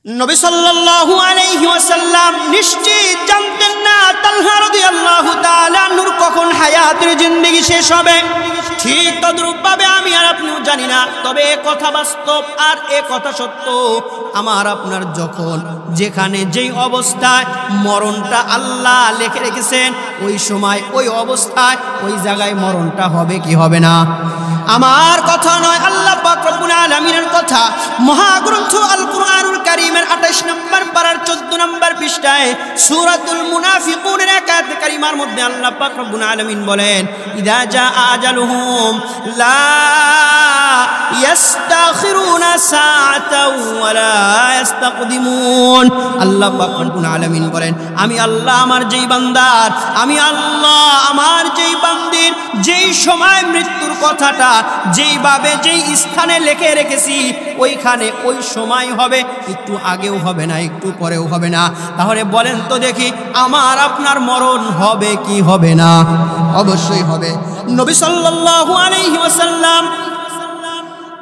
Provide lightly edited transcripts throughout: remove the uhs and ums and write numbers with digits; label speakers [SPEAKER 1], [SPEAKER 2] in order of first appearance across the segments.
[SPEAKER 1] নবী সাল্লাল্লাহু আলাইহি ওয়াসাল্লাম নিশ্চিত জানতেন না তালহা রাদিয়াল্লাহু তাআলা নূর কখন হায়াতের জিন্দেগি শেষ হবে। ঠিক তদ্রূপভাবে আমি আর আপনিও জানি না, তবে এ কথা বাস্তব আর এ কথা সত্য। আমার আপনার যখন যেখানে যেই অবস্থায় মরণটা আল্লাহ লিখে রেখেছেন, ওই সময় ওই অবস্থায় ওই জায়গায় মরণটা হবে কি হবে না। আমার কথা নয়, আল্লাহ পাক রব্বুল আলামিনের কথা। মহাগ্রন্থ আল কুরআনুল কারীমের 28 নম্বর পারার 14 নম্বর পৃষ্ঠায় সূরাতুল মুনাফিকুনের এক আয়াত কারিমার মধ্যে আল্লাহ পাক রব্বুল আলামিন বলেন, ইদা জা আজালুহুম লা ইস্তাখিরুনা সাআতাও ওয়া লা ইস্তাকদিমুন। আল্লাহ পাক রব্বুল আলামিন বলেন, আমি আল্লাহ আমার যেই বান্দার, আমি আল্লাহ আমার যেই বান্দির যেই সময় মৃত্যুর কথাটা যেইভাবে যেই স্থানে লিখে রেখেছি ওইখানে ওই সময় হবে, একটু আগেও হবে না, একটু পরেও হবে না। তাহলে বলেন তো দেখি, আমার আপনার মরণ হবে কি হবে না? অবশ্যই হবে। নবী সাল্লাল্লাহু আলাইহি ওয়াসাল্লাম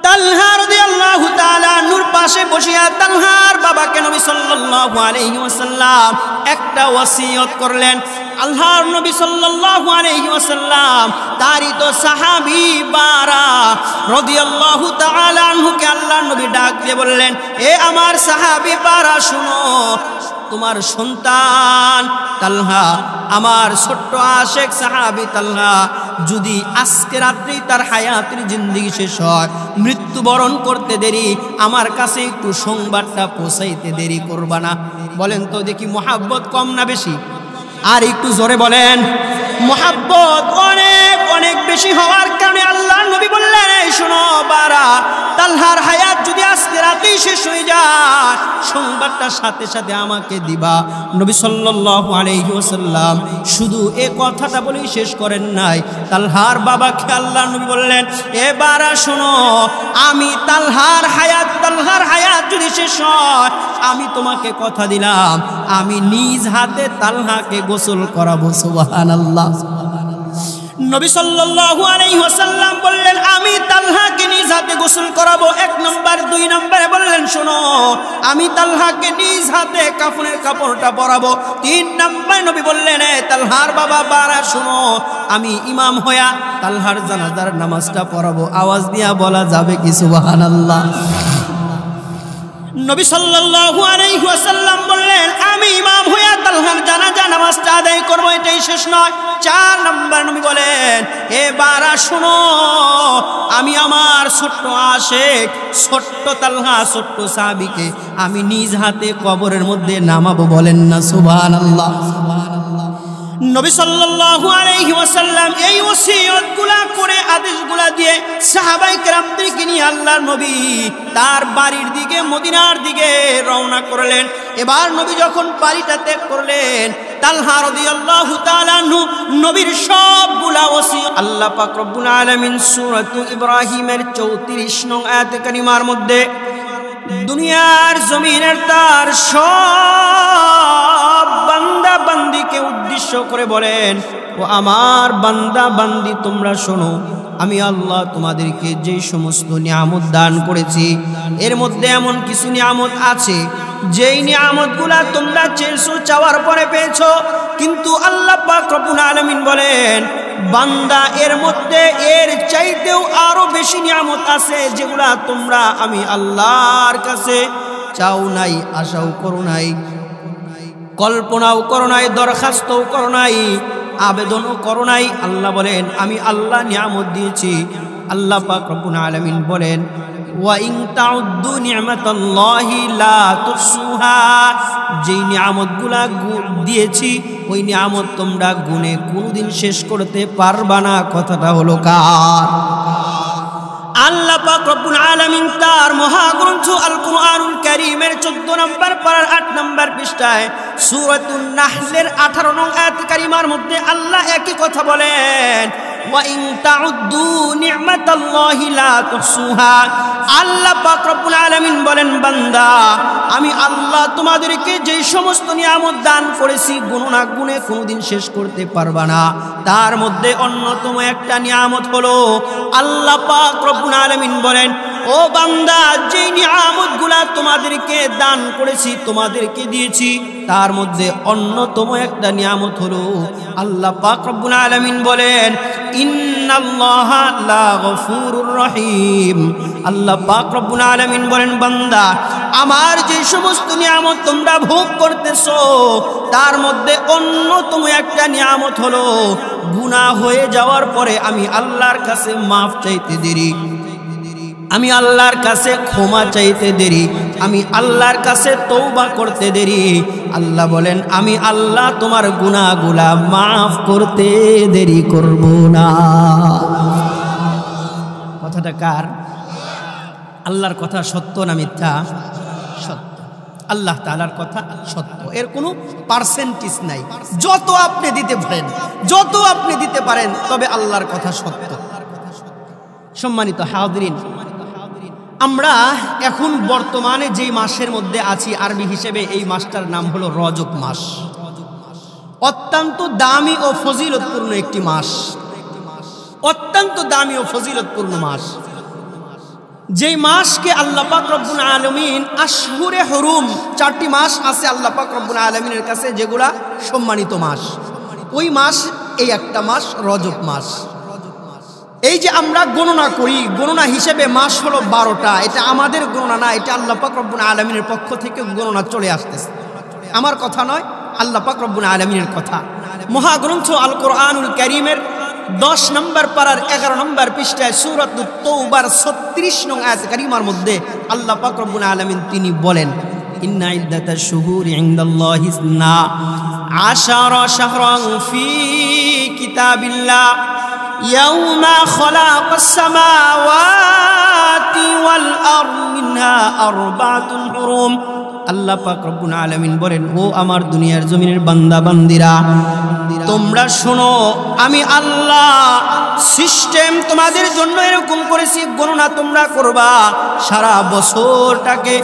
[SPEAKER 1] তালহা রাদিয়াল্লাহু তাআলা নূর পাশে বসিয়া তালহার বাবাকে নবী সাল্লাল্লাহু আলাইহি ওয়াসাল্লাম একটা ওসিয়ত করলেন। আল্লাহর নবী সাল্লাল্লাহু আলাইহি ওয়াসাল্লাম তারই তো সাহাবী বারা রাদিয়াল্লাহু তাআলা আনহুকে আল্লাহর নবী ডাক দিয়ে বললেন, এ আমার সাহাবী বারা শুনো, তোমার সন্তান তালহা, আমার ছোট্ট আশেক সাহাবী তালহা যদি আজকে রাত্রি তার হায়াতের জিন্দেগি শেষ হয়, মৃত্যুবরণ করতে দেরি, আমার কাছে একটু সংবাদটা পৌঁছাইতে দেরি করবা না। বলেন তো দেখি, মোহাব্বত কম না বেশি? আর একটু জোরে বলেন। মোহাব্বত অনেক অনেক বেশি হওয়ার কারণে আল্লাহ নবী বললেন, এই শোনো বারা, তালহার হায়াত যদি আজকে রাতেই শেষ হয়ে যায়, সংবাদটা সাথে সাথে আমাকে দিবা। নবী সাল্লাল্লাহু আলাইহি ওয়াসাল্লাম শুধু এই কথাটা বলেই শেষ করেন নাই, তালহার বাবাকে আল্লাহ নবী বললেন, এ বারা শোনো, আমি তালহার হায়াত যদি শেষ হয়, আমি তোমাকে কথা দিলাম, আমি নিজ হাতে তালহাকে গোসল করাবো। সুবহানাল্লাহ। নবী সাল্লাল্লাহু আলাইহি ওয়াসাল্লাম বললেন, আমি তালহাকে নিজ হাতে গোসল করাবো। 1 নম্বর। 2 নম্বরে বললেন, শোনো, আমি তালহাকে নিজ হাতে কাফনের কাপড়টা পরাবো। 3 নম্বর নবী বললেন, এ তালহার বাবা বারা শোনো, আমি ইমাম হইয়া তালহার জানাজার নামাজটা পড়াবো। আওয়াজ দিয়া বলা যাবে কি সুবহানাল্লাহ? নবী সাল্লাল্লাহু আলাইহি ওয়াসাল্লাম বললেন, আমি ইমাম হইয়া তালহার জানাজা নামাজটা আদায় করব, এটাই শেষ নয়। 4 নম্বর নবী বলেন, এ বারা শোনো, আমি আমার ছোট্ট আশেক ছোট্ট তালহা ছোট্ট সাহাবীকে আমি নিজ হাতে কবরের মধ্যে নামাবো। বলেন না সুবহানাল্লাহ? নবী সাল্লাল্লাহু আলাইহি ওয়াসাল্লাম এই ওসিয়তগুলা করে, আদেশগুলা দিয়ে সাহাবায়ে কেরামদেরকে নিয়ে আল্লাহর নবী তার বাড়ির দিকে মদিনার দিকে রওনা করলেন। এবার নবী যখন বাড়িটা ত্যাগ করলেন, তালহা রাদিয়াল্লাহু তাআলা আনহু নবীর সবগুলা ওসিয়ত আল্লাহ পাক রব্বুল আলামিন সূরাতু ইব্রাহিমের 34 নং আয়াত কারিমার মধ্যে দুনিয়ার জমিনের তার সব বান্দা বান্দিকে উদ্দেশ্য করে বলেন, ও আমার বান্দা বান্দি, তোমরা শোনো, আমি আল্লাহ তোমাদেরকে যে সমস্ত নিয়ামত দান করেছি, এর মধ্যে এমন কিছু নিয়ামত আছে যেই নিয়ামতগুলা তোমরা চেয়েছো, চাওয়ার পরে পেয়েছো, কিন্তু আল্লাহ পাক রব্বুল আলামিন বলেন, বান্দা এর মধ্যে এর চাইতেও আরো বেশি নিয়ামত আছে যেগুলা তোমরা আমি আল্লাহর কাছে চাও নাই, আশাও করো নাই, কল্পনাও করো নাই, দরখাস্তও করো নাই, আবেদনও করো নাই। আল্লাহ বলেন, আমি আল্লাহ নিয়ামত দিয়েছি। আল্লাহ পাক রব্বুল আলামিন বলেন, ওয়া ইন তাউদ্দু নি'মাতাল্লাহি লা তুহসুহা, যেই নিয়ামতগুলা দিয়েছি ওই নিয়ামত তোমরা গুণে কোনোদিন শেষ করতে পারবা না। কথাটা হলো কার? আল্লাহ পাক রব্বুল আলামিন তার মহাগ্রন্থ আল কুরআনুল কারীমের 14 নম্বর পারার 8 নম্বর পৃষ্ঠায় সূরাতুন নাহলের 18 নং আয়াত কারিমার মধ্যে আল্লাহ একই কথা বলেন, ওয়া ইন তাউদ্দু নি'মাতাল্লাহি লা তুহসুহা। আল্লাহ পাক রব্বুল আলামিন বলেন, বান্দা, আমি আল্লাহ তোমাদেরকে যে সমস্ত নিয়ামত দান করেছি গণনা গুণে কোনোদিন শেষ করতে পারবা না। তার মধ্যে অন্যতম একটা নিয়ামত হলো আল্লাহ পাক রব্বুল আলামিন বলেন, ও বান্দা, যে নিয়ামতগুলা তোমাদেরকে দান করেছি, তোমাদেরকে দিয়েছি, তার মধ্যে অন্যতম একটা নিয়ামত হলো আল্লাহ পাক রব্বুল আলামিন বলেন ইন্নাল্লাহা লাগফুরুর রহিম। আল্লাহ পাক রব্বুল আলামিন বলেন, বান্দা, আমার যে সমস্ত নিয়ামত তোমরা ভোগ করতেছো তার মধ্যে অন্যতম একটা নিয়ামত হলো গুনাহ হয়ে যাওয়ার পরে আমি আল্লাহর কাছে মাফ চাইতে দেরি, আমি আল্লাহর কাছে ক্ষমা চাইতে দেরি, আমি আল্লাহর কাছে তওবা করতে দেরি। আল্লাহ বলেন, আমি আল্লাহ তোমার গুনাহগুলা মাফ করতে দেরি করব না। কথাটা কার? আল্লাহর কথা সত্য না মিথ্যা? সত্য। আল্লাহ তাআলার কথা সত্য, এর কোনো পার্সেন্টেজ নাই। যত আপনি দিতে পারেন, যত আপনি দিতে পারেন, তবে আল্লাহর কথা সত্য। সম্মানিত হাজিরিন, আমরা এখন বর্তমানে যেই মাসের মধ্যে আছি আরবি হিসেবে, এই মাসটার নাম হলো রজব মাস। অত্যন্ত দামি ও ফজিলতপূর্ণ একটি মাস, অত্যন্ত দামি ও ফজিলতপূর্ণ মাস। যেই মাসকে আল্লাহ পাক রব্বুল আলামিন আশহুরে হুরুম, 4টি মাস আছে আল্লাহ পাক রব্বুল আলামিনের কাছে যেগুলা সম্মানিত মাস, ওই মাস এই একটা মাস রজব মাস। এই যে আমরা গণনা করি, গণনা হিসেবে মাস হলো 12টা। এটা আমাদের গণনা না, এটা আল্লাহ পাক রব্বুল আলামিনের পক্ষ থেকে গণনা চলে আসতেছে। আমার কথা নয়, আল্লাহ পাক রব্বুল আলামিনের কথা। মহাগ্রন্থ আল কোরআনুল কারীমের 10 নম্বর পারার 11 নম্বর পৃষ্ঠায় সূরাতুত তাওবার 36 নং আয়াত কারীমার মধ্যে আল্লাহ পাক রব্বুল আলামিন তিনি বলেন, ইন্না ইদ্দাতাশ শুহুরি ইনদাল্লাহি 12 শাহরান ফি কিতাবিল্লাহ ইয়াউমা খালাকাস সামাওয়াতি ওয়াল আরদ মিনহা আরবাতুন হুরুম। আল্লাহ পাক রব্বুল আলামিন বলেন, ও আমার দুনিয়ার জমিনের বান্দা বান্দিরা, তোমরা শোনো, আমি আল্লাহ সিস্টেম তোমাদের জন্য এরকম করেছি, গণনা তোমরা করবা, সারা বছরটাকে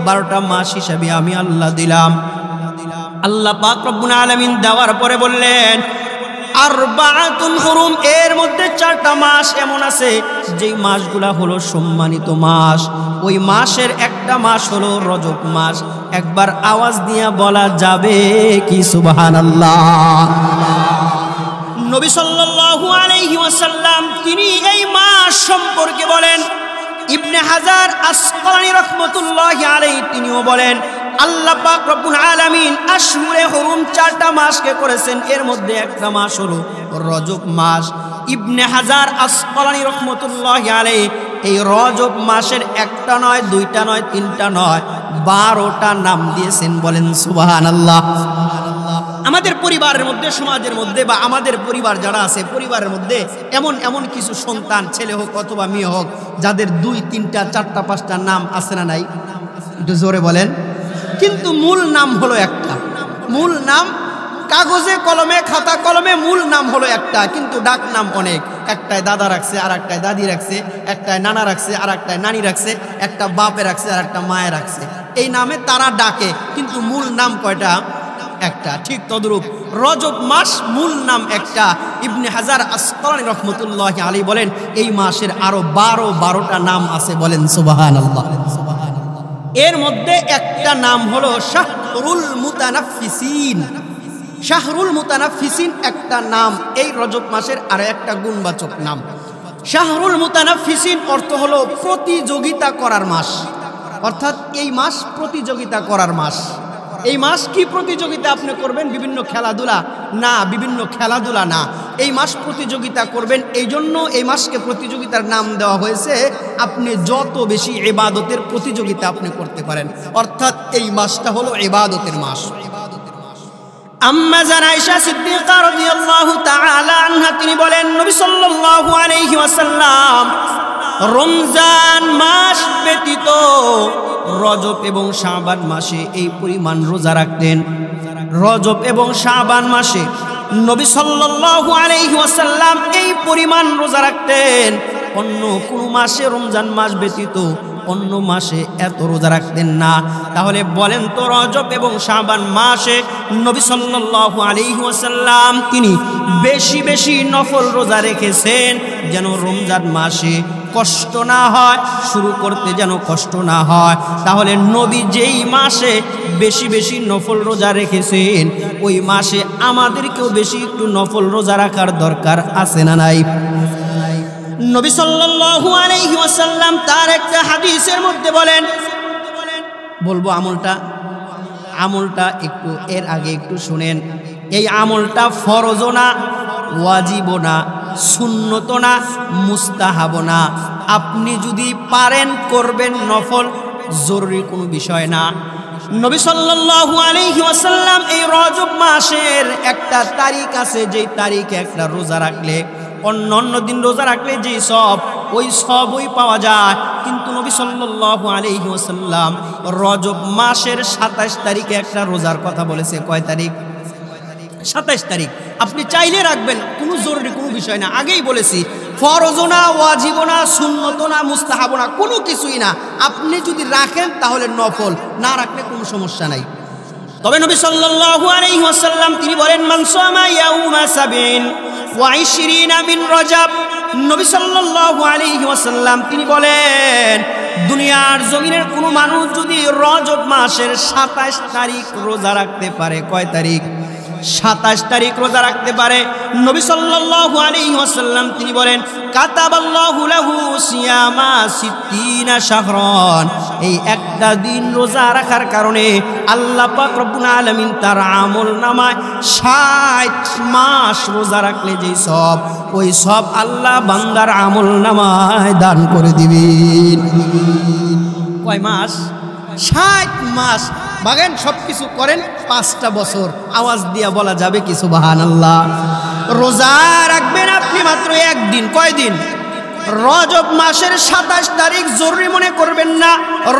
[SPEAKER 1] 12টা মাস হিসাবে আমি আল্লাহ দিলাম। আল্লাহ পাক রব্বুল আলামিন দেওয়ার পরে বললেন আরবাতুন হুরুম, এর মধ্যে 4টা মাস এমন আছে যেই মাসগুলা হলো সম্মানিত মাস। ওই মাসের একটা মাস হলো রজব মাস। একবার আওয়াজ দিয়ে বলা যাবে কি সুবহানাল্লাহ? নবী সাল্লাল্লাহু আলাইহি ওয়াসাল্লাম তিনি এই মাস সম্পর্কে বলেন, ইবনে হাজার আসকালানী রাহমাতুল্লাহি আলাইহি তিনিও বলেন, আল্লাহ পাক রব্বুল আলামিন আশহুরে হুরুম 4টা মাসকে করেছেন, এর মধ্যে একটা মাস হলো রজব মাস। ইবনে হাজার আসকালানী রাহমাতুল্লাহি আলাইহি এই রজব মাসের একটা নয়, 2টা নয়, 3টা নয়, 12টা নাম দিয়েছেন। বলেন সুবহানাল্লাহ। আমাদের পরিবারের মধ্যে, সমাজের মধ্যে, বা আমাদের পরিবার যারা আছে, পরিবারের মধ্যে এমন এমন কিছু সন্তান, ছেলে হোক অথবা মেয়ে হোক, যাদের 2, 3টা, 4টা, 5টা নাম আছে না নাই? একটু জোরে বলেন। কিন্তু মূল নাম হলো একটা, মূল নাম কাগজে কলমে, খাতা কলমে মূল নাম হলো একটা, কিন্তু ডাক নাম অনেক। একটায় দাদা রাখছে, আর একটায় দাদি রাখছে, একটায় নানা রাখছে, আর একটায় নানি রাখছে, একটা বাপে রাখছে, আর একটা মায়ে রাখছে। এই নামে তারা ডাকে, কিন্তু মূল নাম কয়টা? একটা। ঠিক তদ্রূপ রজব মাস মূল নাম একটা। ইবনে হাজার আসকালানী রাহমাতুল্লাহি আলাইহি বলেন, এই মাসের আরো 12টা নাম আছে। বলেন সুবহানাল্লাহ। এর মধ্যে একটা নাম হলো শাহরুল মুতানাফফিসিন। শাহরুল মুতানাফফিসিন একটা নাম, এই রজব মাসের আরো একটা গুণবাচক নাম। শাহরুল মুতানাফফিসিন অর্থ হলো প্রতিযোগিতা করার মাস, অর্থাৎ এই মাস প্রতিযোগিতা করার মাস। এই মাস কি প্রতিযোগিতা আপনি করবেন? বিভিন্ন খেলাধুলা না, বিভিন্ন খেলাধুলা না, এই মাস প্রতিযোগিতা করবেন। এই জন্য এই মাসকে প্রতিযোগিতার নাম দেওয়া হয়েছে। আপনি যত বেশি ইবাদতের প্রতিযোগিতা আপনি করতে পারেন, অর্থাৎ এই মাসটা হলো ইবাদতের মাস। আম্মা জান আয়েশা সিদ্দিকা রাদিয়াল্লাহু তাআলা আনহা তিনি বলেন, নবী সাল্লাল্লাহু আলাইহি ওয়াসাল্লাম রমজান মাস ব্যতীত রজব এবং শাবান মাসে এই পরিমাণ রোজা রাখতেন। রজব এবং শাবান মাসে নবী সাল্লাল্লাহু আলাইহি ওয়াসাল্লাম এই পরিমাণ রোজা রাখতেন। অন্য কোন মাসে, রমজান মাস ব্যতীত অন্য মাসে এত রোজা রাখতেন না। তাহলে বলেন তো, রজব এবং শাবান মাসে নবী সাল্লাল্লাহু আলাইহি ওয়াসাল্লাম তিনি বেশি বেশি নফল রোজা রেখেছেন, যেন রমজান মাসে কষ্ট না হয়, শুরু করতে যেন কষ্ট না হয়। তাহলে নবী যেই মাসে বেশি বেশি নফল রোজা রেখেছেন, ওই মাসে আমাদেরকেও বেশি একটু নফল রোজা রাখার দরকার আছে না নাই? নবী সাল্লাল্লাহু আলাইহি ওয়াসাল্লাম তার একটা হাদিসের মধ্যে বলেন, বলবো আমলটা একটু এর আগে একটু শুনেন। এই আমলটা ফরজও না, ওয়াজিবও না, সুন্নতও না, মুস্তাহাবও না। আপনি যদি পারেন করবেন, নফল, জরুরি কোনো বিষয় না। নবী সাল্লাল্লাহু আলাইহি ওয়াসাল্লাম এই রজব মাসের একটা তারিখ আছে, যেই তারিখে একটা রোজা রাখলে অন্য দিন রোজা রাখলে যে সব, ওই সবই পাওয়া যায়। কিন্তু নবী সাল্লাল্লাহু আলাইহি ওয়াসাল্লাম রজব মাসের 27 তারিখে একটা রোজার কথা বলেছে। কয় তারিখ? 27 তারিখ। আপনি চাইলে রাখবেন, কোনো জরুরি কোনো বিষয় না। আগেই বলেছি, ফরজও না, ওয়াজিবও না, সুন্নতও না, মুস্তাহাবও না, কোনো কিছুই না। আপনি যদি রাখেন তাহলে নফল, না রাখলে কোনো সমস্যা নাই। তবে নবী সাল্লাল্লাহু আলাইহি ওয়াসাল্লাম তিনি বলেন, মান সামা ইয়াউমা সাবিন ওয়া 20 মিন রজব। নবী সাল্লাল্লাহু আলাইহি ওয়াসাল্লাম তিনি বলেন, দুনিয়ার জমিনের কোনো মানুষ যদি রজব মাসের 27 তারিখ রোজা রাখতে পারে, কয় তারিখ? 27 তারিখ রোজা রাখতে পারে, নবী সাল্লাল্লাহু আলাইহি ওয়াসাল্লাম তিনি বলেন, কাতাবাল্লাহু লাহু সিয়ামা 60 শাহরান। এই একটা দিন রোজা রাখার কারণে আল্লাহ পাক রব্বুল আলামিন তার আমলনামায় 60 মাস রোজা রাখলে যেই সব, ওই সব আল্লাহ বান্দার আমলনামায় দান করে দিবেন। কয় মাস? 60 মাস। বাগেন সব কিছু করেন 5টা বছর, আওয়াজ দিয়া বলা যাবে কি সুবহানাল্লাহ? রোজা রাখবেন আপনি মাত্র একদিন। কয় দিন? রজব মাসের 27 তারিখ জরুরি মনে করবেন না।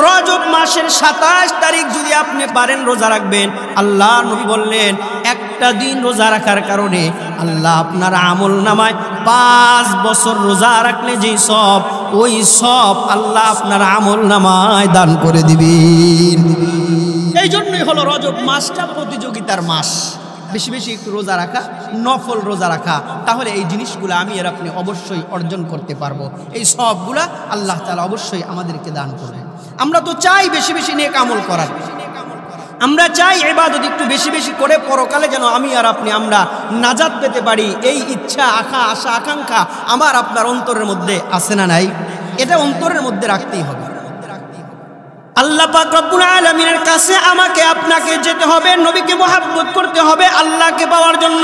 [SPEAKER 1] রজব মাসের 27 তারিখ যদি আপনি পারেন রোজা রাখবেন। আল্লাহ নবী বললেন, একটা দিন রোজা রাখার কারণে আল্লাহ আপনার আমলনামায় 5 বছর রোজা রাখলে যেই সব, ওই সব আল্লাহ আপনার আমলনামায় দান করে দিবেন। এই জন্যই হলো রজব মাসটা প্রতিযোগিতার মাস। বেশি বেশি একটু রোজা রাখা, নফল রোজা রাখা, তাহলে এই জিনিসগুলো আমি আর আপনি অবশ্যই অর্জন করতে পারবো। এই সবগুলা আল্লাহ তাআলা অবশ্যই আমাদেরকে দান করবেন। আমরা তো চাই বেশি বেশি নেক আমল করার, আমরা চাই ইবাদত একটু বেশি বেশি করে পরকালে যেন আমি আর আপনি আমরা নাজাত পেতে পারি। এই ইচ্ছা, আশা, আকাঙ্ক্ষা আমার আপনার অন্তরের মধ্যে আছে না নাই? এটা অন্তরের মধ্যে রাখতেই হবে। আল্লাহ পাক রব্বুল আলামিনের কাছে আমাকে আপনাকে যেতে হবে, নবীকে মুহাব্বত করতে হবে আল্লাহকে পাওয়ার জন্য।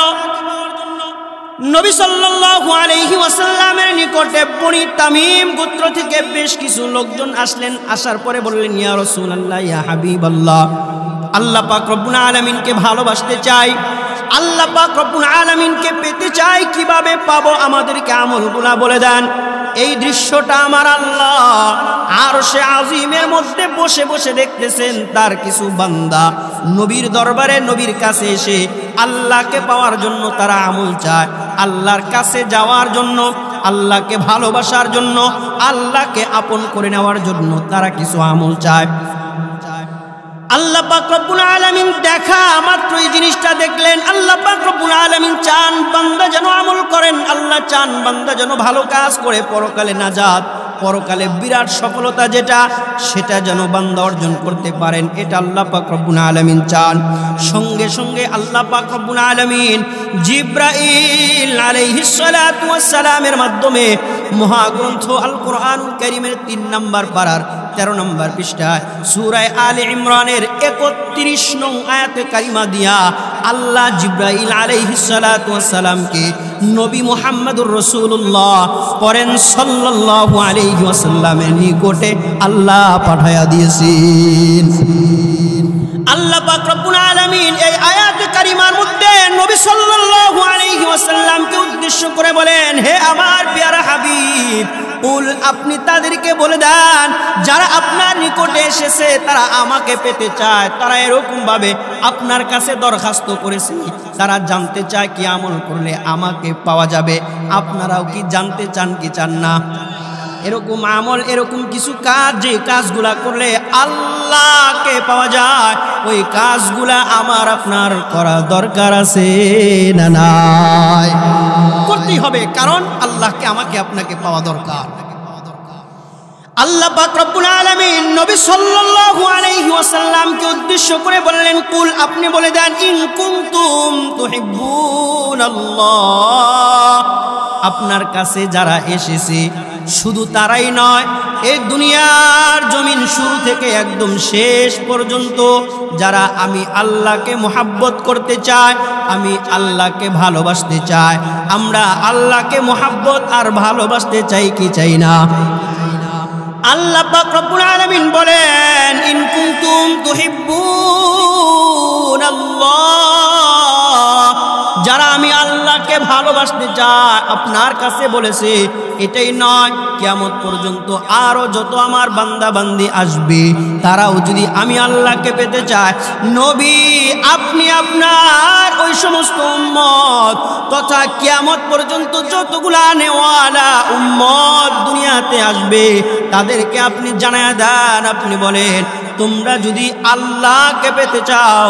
[SPEAKER 1] নবী সাল্লাল্লাহু আলাইহি ওয়াসাল্লামের নিকটে বনি তামিম গোত্র থেকে বেশ কিছু লোকজন আসলেন। আসার পরে বললেন, ইয়া রাসূলুল্লাহ, ইয়া হাবিবাল্লাহ, আল্লাহ পাক রব্বুল আলামিনকে ভালোবাসতে চাই, আল্লাহ পাক রব্বুল আলামিনকে পেতে চাই, কিভাবে পাবো? আমাদেরকে আমলগুলা বলে দেন। এই দৃশ্যটা আমার আল্লাহ আরশে আজিমের মধ্যে বসে বসে দেখতেছেন। তার কিছু বান্দা নবীর দরবারে, নবীর কাছে এসে আল্লাহকে পাওয়ার জন্য তারা আমল চায়, আল্লাহর কাছে যাওয়ার জন্য, আল্লাহকে ভালোবাসার জন্য, আল্লাহকে আপন করে নেওয়ার জন্য তারা কিছু আমল চায়। আল্লাহ পাক রব্বুল আলামিন দেখা মাত্র এই জিনিসটা দেখলেন। আল্লাহ পাক রব্বুল আলামিন চান বান্দা যেন আমল করেন, আল্লাহ চান বান্দা যেন ভালো কাজ করে পরকালে নাজাত, পরকালে বিরাট সফলতা যেটা, সেটা যেন বান্দা অর্জন করতে পারেন। এটা আল্লাহ পাক রব্বুল আলামিন চান। সঙ্গে সঙ্গে আল্লাহ পাক রব্বুল আলামিন জিবরাইল আলাইহিস সালাতু ওয়াস সালামের মাধ্যমে মহাগ্রন্থ আল কোরআনুল কারীমের 3 নম্বর পারার 13 নম্বর পৃষ্ঠায় সূরা আলে ইমরানের 31 নং আয়াতে কারিমা দিয়া আল্লাহ জিবরাইল আলাইহিস সালাতু ওয়াস সালামকে নবী মুহাম্মদুর রাসূলুল্লাহ পড়েন সাল্লাল্লাহু আলাইহি ওয়াসাল্লামের নিকটে আল্লাহ পাঠায়া দিয়েছেন। আল্লাহ পাক রব্বুল আলামিন এই আয়াতে কারিমার মধ্যে নবী সাল্লাল্লাহু আলাইহি ওয়াসাল্লামকে উদ্দেশ্য করে বলেন, হে আমার প্যারা হাবিব, কুল, আপনি তাদেরকে বলে দেন যারা আপনার নিকটে এসেছে তারা আমাকে পেতে চায়, তারা এরকম ভাবে আপনার কাছে দরখাস্ত করেছে, তারা জানতে চায় কি আমল করলে আমাকে পাওয়া যাবে। আপনারাও কি জানতে চান কি চান না? এরকম আমল, এরকম কিছু কাজ, যে কাজগুলা করলে আল্লাহকে পাওয়া যায়, ওই কাজগুলা আমার আপনার করা দরকার আছে না নাই? করতেই হবে, কারণ আল্লাহকে আমাকে আপনাকে পাওয়া দরকার। আল্লাহ পাক রব্বুল আলামিন নবী সাল্লাল্লাহু আলাইহি ওয়াসাল্লামকে উদ্দেশ্য করে বললেন, কুল, আপনি বলে দেন, ইন কুনতুম তুহিব্বুনাল্লাহ, আপনার কাছে যারা এসেছে শুধু তারাই নয়, এই দুনিয়ার জমিন শুরু থেকে একদম শেষ পর্যন্ত যারা আমি আল্লাহকে মুহাব্বত করতে চাই, আমি আল্লাহকে ভালোবাসতে চাই, আমরা আল্লাহকে মুহাব্বত আর ভালোবাসতে চাই কি চাই না? আল্লাহ পাক রব্বুল আলামিন বলেন, ইন কুনতুম তুহিব্বুনাল্লাহ, যারা আমি আল্লাহকে ভালোবাসতে চাই, আপনার কাছে বলেছে এটাই নয়, কিয়ামত পর্যন্ত আরো যত আমার বান্দা বান্দি আসবে তারাও যদি আমি আল্লাহকে পেতে চায়, নবী আপনি আপনার ওই সমস্ত উম্মত তথা কিয়ামত পর্যন্ত যতগুলা নেওয়ালা উম্মত দুনিয়াতে আসবে তাদেরকে আপনি জানায়া দেন, আপনি বলেন তোমরা যদি আল্লাহকে পেতে চাও,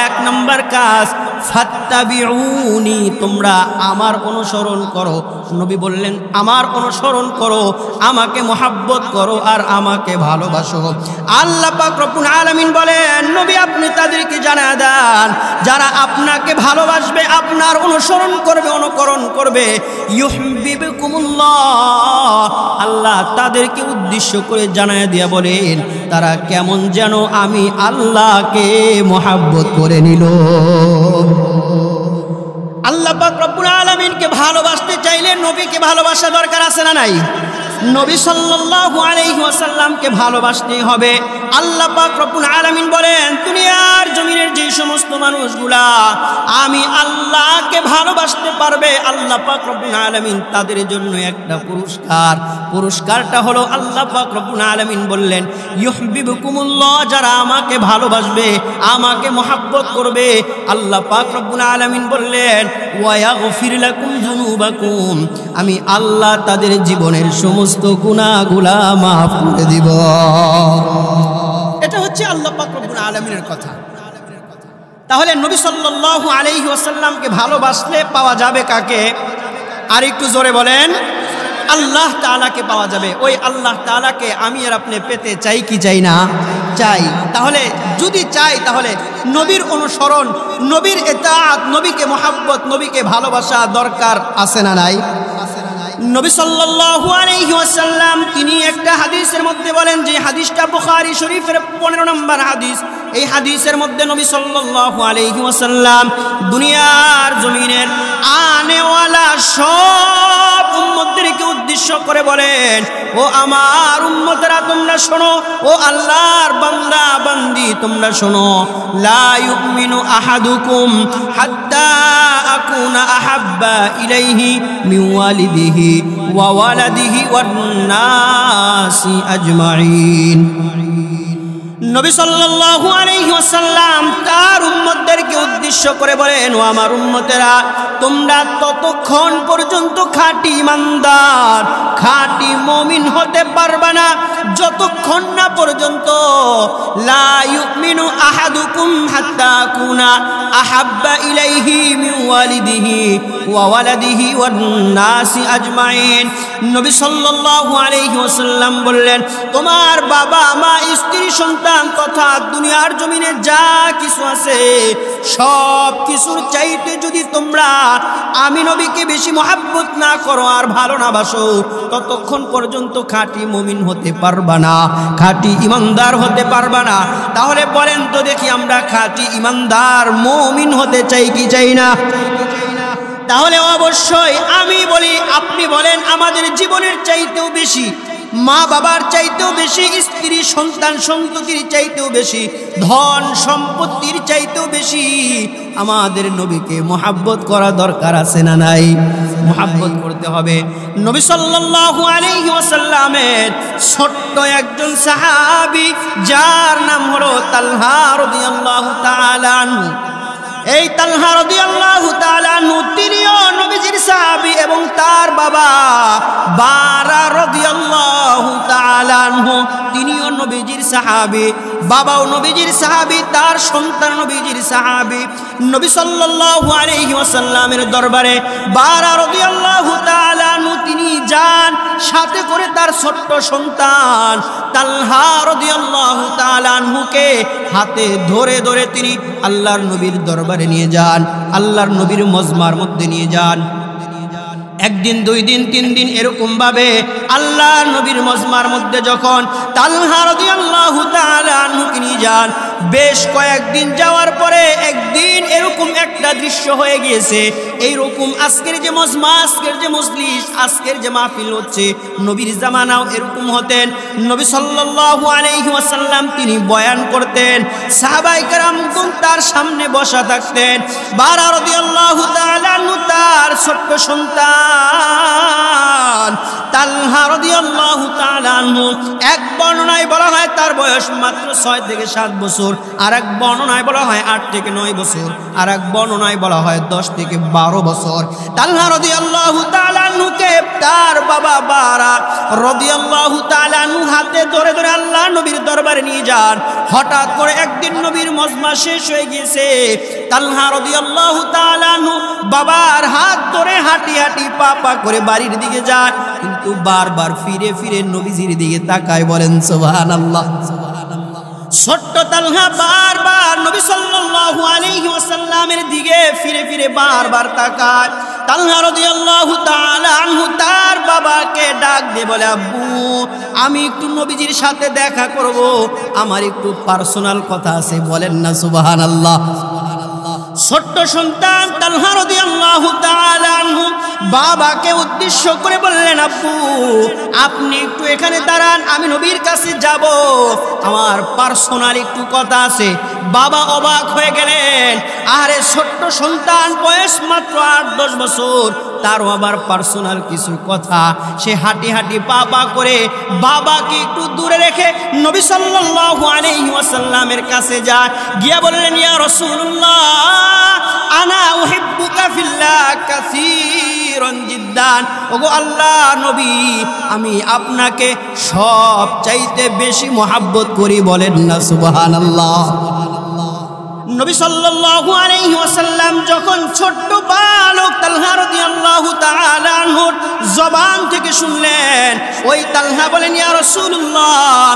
[SPEAKER 1] এক নম্বর কাজ ফাত্তাবিউনি, তোমরা আমার অনুসরণ করো। নবী বললেন আমার অনুসরণ করো, আমাকে মুহাব্বত করো আর আমাকে ভালোবাসো। আল্লাহ পাক রব্বুল আলামিন বলেন, নবী আপনি তাদেরকে জানায়া দেন যারা আপনাকে ভালোবাসবে, আপনার অনুসরণ করবে, অনুকরণ করবে, ইউহিব্বুকুমুল্লাহ, আল্লাহ তাদেরকে উদ্দেশ্য করে জানায়া দিয়া বলেন তারা কেমন যেন আমি আল্লাহকে মুহাব্বত করে নিল। আল্লাহ পাক রব্বুল আলামিনকে ভালোবাসতে চাইলে নবীকে ভালোবাসা দরকার আছে না নাই? নবী সাল্লাল্লাহু আলাইহি ওয়াসাল্লামকে ভালোবাসতে হবে। আল্লাহ পাক রব্বুল আলামিন বলেন, দুনিয়ার জমিনের যে সমস্ত মানুষগুলা আমি আল্লাহকে ভালোবাসতে পারবে, আল্লাহ পাক রব্বুল আলামিন তাদের জন্য একটা পুরস্কারটা হলো আল্লাহ পাক রব্বুল আলামিন বললেন, ইউহিব্বুকুমুল্লাহ, যারা আমাকে ভালোবাসবে, আমাকে মুহাব্বত করবে, আল্লাহ পাক রব্বুল আলামিন বললেন, ওয়া ইয়াগফির লাকুম যুনুবাকুম, আমি আল্লাহ তাদের জীবনের সমস্ত গুনাহগুলা মাফ করে দিব। এটা হচ্ছে আল্লাহ পাক রব্বুল আলামিনের কথা। তাহলে নবী সাল্লাল্লাহু আলাইহি ওয়াসাল্লামকে ভালোবাসলে পাওয়া যাবে কাকে? আর একটু জোরে বলেন, আল্লাহ তাআলাকে পাওয়া যাবে। ওই আল্লাহ তাআলাকে আমি আর আপনি পেতে চাই কি চাই না? চাই। তাহলে যদি চাই তাহলে নবীর অনুসরণ, নবীর ইতাআত, নবীকে মুহাব্বত, নবীকে ভালোবাসা দরকার আছে না নাই? নবী সাল্লাল্লাহু আলাইহি ওয়াসাল্লাম তিনি একটা হাদিসের মধ্যে বলেন, যে হাদিসটা বুখারী শরীফের 15 নম্বর হাদিস। এই হাদিসের মধ্যে নবী সাল্লাল্লাহু আলাইহি ওয়াসাল্লাম দুনিয়ার জমিনের আনেওয়ালা সব উম্মতদেরকে উদ্দেশ্য করে বলেন, ও আমার উম্মতেরা তোমরা শোনো, ও আল্লাহর বান্দা বান্দি তোমরা শোনো, লা ইউমিনু আহাদুকুম হাত্তা আকুনা আহাব্বা ইলাইহি মিন ওয়ালিদিহি ওয়া ওয়ালাদিহি ওয়ান নাসি আজমাইন। নবী সাল্লাল্লাহু আলাইহি ওয়াসাল্লাম তার উম্মতদেরকে উদ্দেশ্য করে বলেন, ও আমার উম্মতেরা তোমরা ততক্ষণ পর্যন্ত খাঁটি ইমানদার, খাঁটি মুমিন হতে পারবে না যতক্ষণ না পর্যন্ত লা ইউমিনু আহাদুকুম হাত্তা আকুনা আহাব্বা ইলাইহি মিন ওয়ালিদিহি ওয়া ওয়ালাদিহি ওয়ান নাসি আজমাইন। নবী সাল্লাল্লাহু আলাইহি ওয়াসাল্লাম বললেন, তোমার বাবা মা, স্ত্রী, সন্তান তথা দুনিয়ার জমিনে যা কিছু আছে সব কিছুর চাইতে যদি তোমরা আমি নবীকে বেশি মুহাব্বত না করো আর ভালো না বাসো, ততক্ষণ পর্যন্ত খাঁটি মুমিন হতে পারবা না, খাঁটি ইমানদার হতে পারবা না। তাহলে বলেন তো দেখি, আমরা খাঁটি ইমানদার মুমিন হতে চাই কি চাই না? তাহলে অবশ্যই আমি বলি, আপনি বলেন, আমাদের জীবনের চাইতেও বেশি, মা বাবার চাইতেও বেশি, স্ত্রী সন্তান সন্ততির চাইতেও বেশি, ধন সম্পত্তির চাইতেও বেশি আমাদের নবীকে মুহাব্বত করা দরকার আছে না নাই? মুহাব্বত করতে হবে। নবী সাল্লাল্লাহু আলাইহি ওয়াসাল্লামের ছোট্ট একজন সাহাবী যার নাম হলো তালহা রাদিয়াল্লাহু তাআলা আনহু। এই তালহা রাদিয়াল্লাহু তাআলা আনহু তিনিও নবীজির সাহাবী এবং তার বাবা বারা রাদিয়াল্লাহু তাআলা আনহু তিনিও নবীজির সাহাবী। বাবাও নবীজির সাহাবী, তার সন্তান নবীজির সাহাবী। নবী সাল্লাল্লাহু আলাইহি ওয়াসাল্লামের দরবারে বারা রাদিয়াল্লাহু তাআলা আনহু তিনি যান, সাথে করে তার ছোট্ট সন্তান তালহা রাদিয়াল্লাহু তাআলা আনহুকে হাতে ধরে ধরে তিনি আল্লাহর নবীর দরবারে নিয়ে যান, আল্লাহর নবীর মজমার মধ্যে নিয়ে যান। একদিন, দুই দিন, তিন দিন এরকম ভাবে আল্লাহর নবীর মজমার মধ্যে যখন তালহা রাদিয়াল্লাহু তাআলা আনহুকে নিয়ে যান, বেশ কয়েকদিন যাওয়ার পরে একদিন এরকম একটা দৃশ্য হয়ে গিয়েছে। এইরকম আজকের যে মজমা, আজকের যে মজলিস, আজকের যে মাহফিল হচ্ছে, নবীর জামানাও এরকম হতেন। নবী সাল্লাল্লাহু আলাইহি ওয়াসাল্লাম তিনি বয়ান করতেন, সাহাবায়ে কেরামগণ তার সামনে বসা থাকতেন। বারা রাদিয়াল্লাহু তাআলা আনহু তার ছোট্ট সন্তান তালহা রাদিয়াল্লাহু তাআলা আনহু, এক বর্ণনায় বলা হয় তার বয়স মাত্র 6 থেকে 7 বছর, আর এক বর্ণনায় বলা হয় 8 থেকে 9 বছর, আর এক বর্ণনায় বলা হয় 10 থেকে 12 বছর। তালহা রাদিয়াল্লাহু তাআলা আনহুকে তার বাবা বারা রাদিয়াল্লাহু তাআলা আনহু হাতে ধরে ধরে আল্লাহ নবীর দরবারে নিয়ে যান। হঠাৎ করে একদিন নবীর মজমা শেষ হয়ে গিয়েছে, তালহা রাদিয়াল্লাহু তাআলা আনহু বাবার হাত ধরে হাঁটি হাঁটি পা পা করে বাড়ির দিকে যান, কিন্তু বারবার ফিরে ফিরে নবীজির দিকে তাকায়। বলেন সুবহানাল্লাহ। ছোট্ট তালহা বারবার নবী সাল্লাল্লাহু আলাইহি ওয়াসাল্লামের দিকে ফিরে ফিরে বারবার তাকায়। তালহা রাদিয়াল্লাহু তাআলা আনহু তার বাবাকে ডাক দিয়ে বলে, আব্বু আমি একটু নবীজির সাথে দেখা করব, আমার একটু পার্সোনাল কথা আছে। বলেন না সুবহানাল্লাহ। ছোট্ট সন্তান তালহা রাদিয়াল্লাহু তাআলা আনহু বাবাকে উদ্দেশ্য করে বললেন, আব্বু আপনি একটু এখানে দাঁড়ান, আমি নবীর কাছে যাব, আমার পার্সোনাল একটু কথা আছে। বাবা অবাক হয়ে গেলেন, আরে ছোট্ট সন্তান, বয়স মাত্র 8-10 বছর, তারও আবার পার্সোনাল কিছু কথা। সে হাঁটি হাঁটি পা পা করে বাবাকে একটু দূরে রেখে নবী সাল্লাল্লাহু আলাইহি ওয়াসাল্লামের কাছে যায়, গিয়া বললেন, ইয়া রাসূলুল্লাহ আনা উহিব্বুকা ফিল্লাহ কাসীরান জিদ্দান। ওগো আল্লাহর নবী, আমি আপনাকে সব চাইতে বেশি মহব্বত করি। বলেন না সুবহানাল্লাহ। নবী সাল্লাল্লাহু আলাইহি ওয়াসাল্লাম যখন ছোট্ট বালক তালহা রাদিয়াল্লাহু তাআলা আনহুর জবান থেকে শুনলেন, ওই তালহা বলেন, ইয়া রাসূলুল্লাহ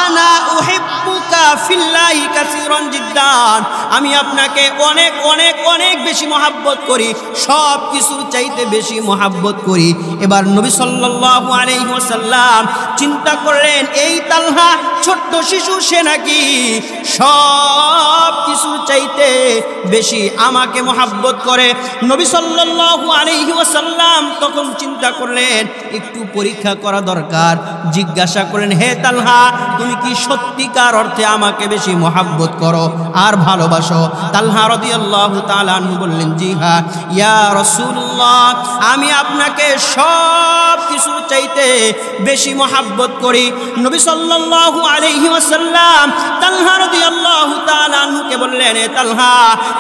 [SPEAKER 1] আনা উহিব্বুকা ফিল্লাহি কাসীরান জিদ্দান, আমি আপনাকে অনেক অনেক অনেক বেশি মহব্বত করি, সব কিছুর চাইতে বেশি মহব্বত করি। এবার নবী সাল্লাল্লাহু আলাইহি ওয়াসাল্লাম চিন্তা করলেন, এই তালহা ছোট্ট শিশু, সে নাকি সব কিছুর চাইতে বেশি আমাকে মহব্বত করে। নবী সাল্লাল্লাহু আলাইহি ওয়াসাল্লাম তখন চিন্তা করলেন, একটু পরীক্ষা করা দরকার। জিজ্ঞাসা করলেন, হে তালহা, তুমি কি সত্যিকার অর্থে আমাকে বেশি মহব্বত করো আর ভালোবাসো? তালহা রাদিয়াল্লাহু তাআলা আনহু বললেন, জি হ্যাঁ ইয়া রাসূলুল্লাহ, আমি আপনাকে সব কিছুর চাইতে বেশি মহব্বত করি। নবী সাল্লাল্লাহু আলাইহি ওয়াসাল্লাম তালহা রাদিয়াল্লাহু তাআলা আনহুকে বললেন, এ তালহা,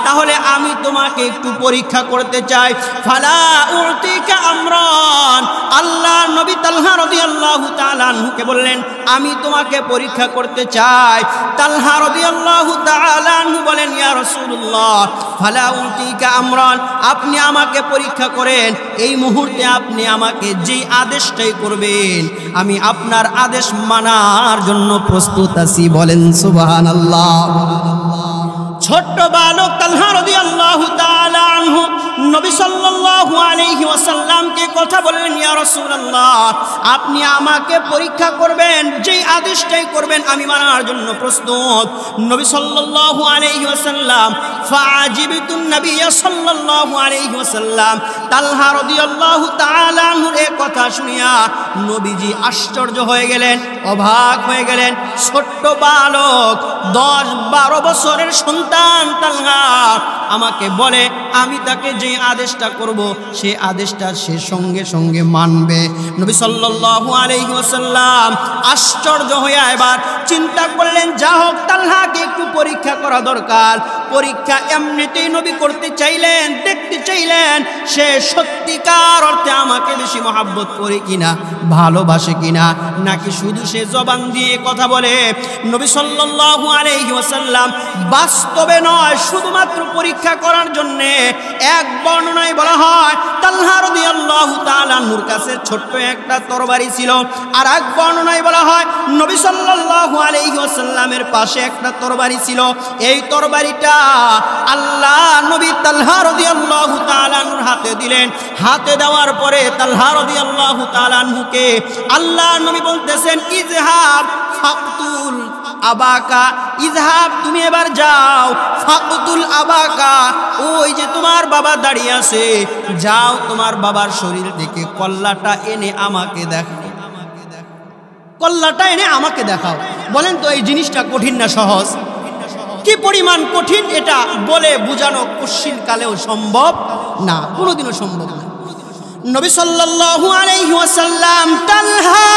[SPEAKER 1] তাহলে আমি তোমাকে একটু পরীক্ষা করতে চাই। ফালা উতিকা আমরান। আল্লাহ নবী তালহা রাদিয়াল্লাহু তাআলা আনহুকে বললেন, আমি তোমাকে পরীক্ষা করতে চাই। তালহা রাদিয়াল্লাহু তাআলা আনহু বলেন, ইয়া রাসূলুল্লাহ ফালা উতিকা আমরান, আপনি আমাকে পরীক্ষা করেন, এই মুহূর্তে আপনি আমাকে যেই আদেশটাই করবেন আমি আপনার আদেশ মানার জন্য প্রস্তুত আছি। বলেন সুবহানাল্লাহ। ছোট্ট বালক তালহা রাদিয়াল্লাহু তাআলা আনহু নবী সাল্লাল্লাহু আলাইহি ওয়াসাল্লামকে কথা বললেন, ইয়া রাসূলুল্লাহ আপনি আমাকে পরীক্ষা করবেন, যেই আদেশটাই করবেন আমি মানার জন্য প্রস্তুত। নবী সাল্লাল্লাহু আলাইহি ওয়াসাল্লাম ফাআজিবতুন নবী সাল্লাল্লাহু আলাইহি ওয়াসাল্লাম তালহা রাদিয়াল্লাহু তাআলা আনহুর এই কথা শুনিয়া নবীজি আশ্চর্য হয়ে গেলেন, অবাক হয়ে গেলেন। ছোট্ট বালক 10-12 বছরের সন্তান তালহা আমাকে বলে, আমি তাকে যে আদেশটা করব সেই আদেশটা সে সঙ্গে সঙ্গে মানবে। নবী সাল্লাল্লাহু আলাইহি ওয়াসাল্লাম আশ্চর্য হয়ে এবার চিন্তা করলেন, যা হোক তালহাকে একটু পরীক্ষা করা দরকার। পরীক্ষা এমনিতেই নবী করতে চাইলেন, দেখতে চাইলেন সে সত্যিকার অর্থে আমাকে বেশি মহব্বত করে কিনা। ভালোবাসে কিনা, নাকি শুধু সে জবান দিয়ে কথা বলে। নবী সাল্লাল্লাহু আলাইহি ওয়াসাল্লাম বাস্তবে নয়, শুধুমাত্র পরীক্ষা করার জন্য এক বর্ণনায় বলা হয় তালহা রাদিয়াল্লাহু তাআলা আনহুর কাছে ছোট্ট একটা তরবারি ছিল, আর এক বর্ণনায় বলা হয় নবী সাল্লাল্লাহু আলাইহি ওয়াসাল্লামের পাশে একটা তরবারি ছিল। এই তরবারিটা আল্লাহ নবী তালহা রাদিয়াল্লাহু তাআলা আনহুর হাতে দিলেন। হাতে দেওয়ার পরে তালহা রাদিয়াল্লাহু তাআলা আনহুকে আল্লাহ নবী বলতেছেন, ইজহাব ফাকতুল আবাকা, ইজহাব তুমি এবার যাও, ফাকতুল আবাকা, ওই যে তোমার বাবা দাঁড়িয়ে আছে, যাও তোমার বাবার শরীর থেকে কল্লাটা এনে আমাকে দেখাও, কল্লাটা এনে আমাকে দেখাও। বলেন তো এই জিনিসটা কঠিন না সহজ? কি পরিমাণ কঠিন এটা বলে বোঝানো কঠিন কালেও সম্ভব না, কোনোদিনও সম্ভব না। নবী সাল্লাল্লাহু আলাইহি ওয়াসাল্লাম তালহা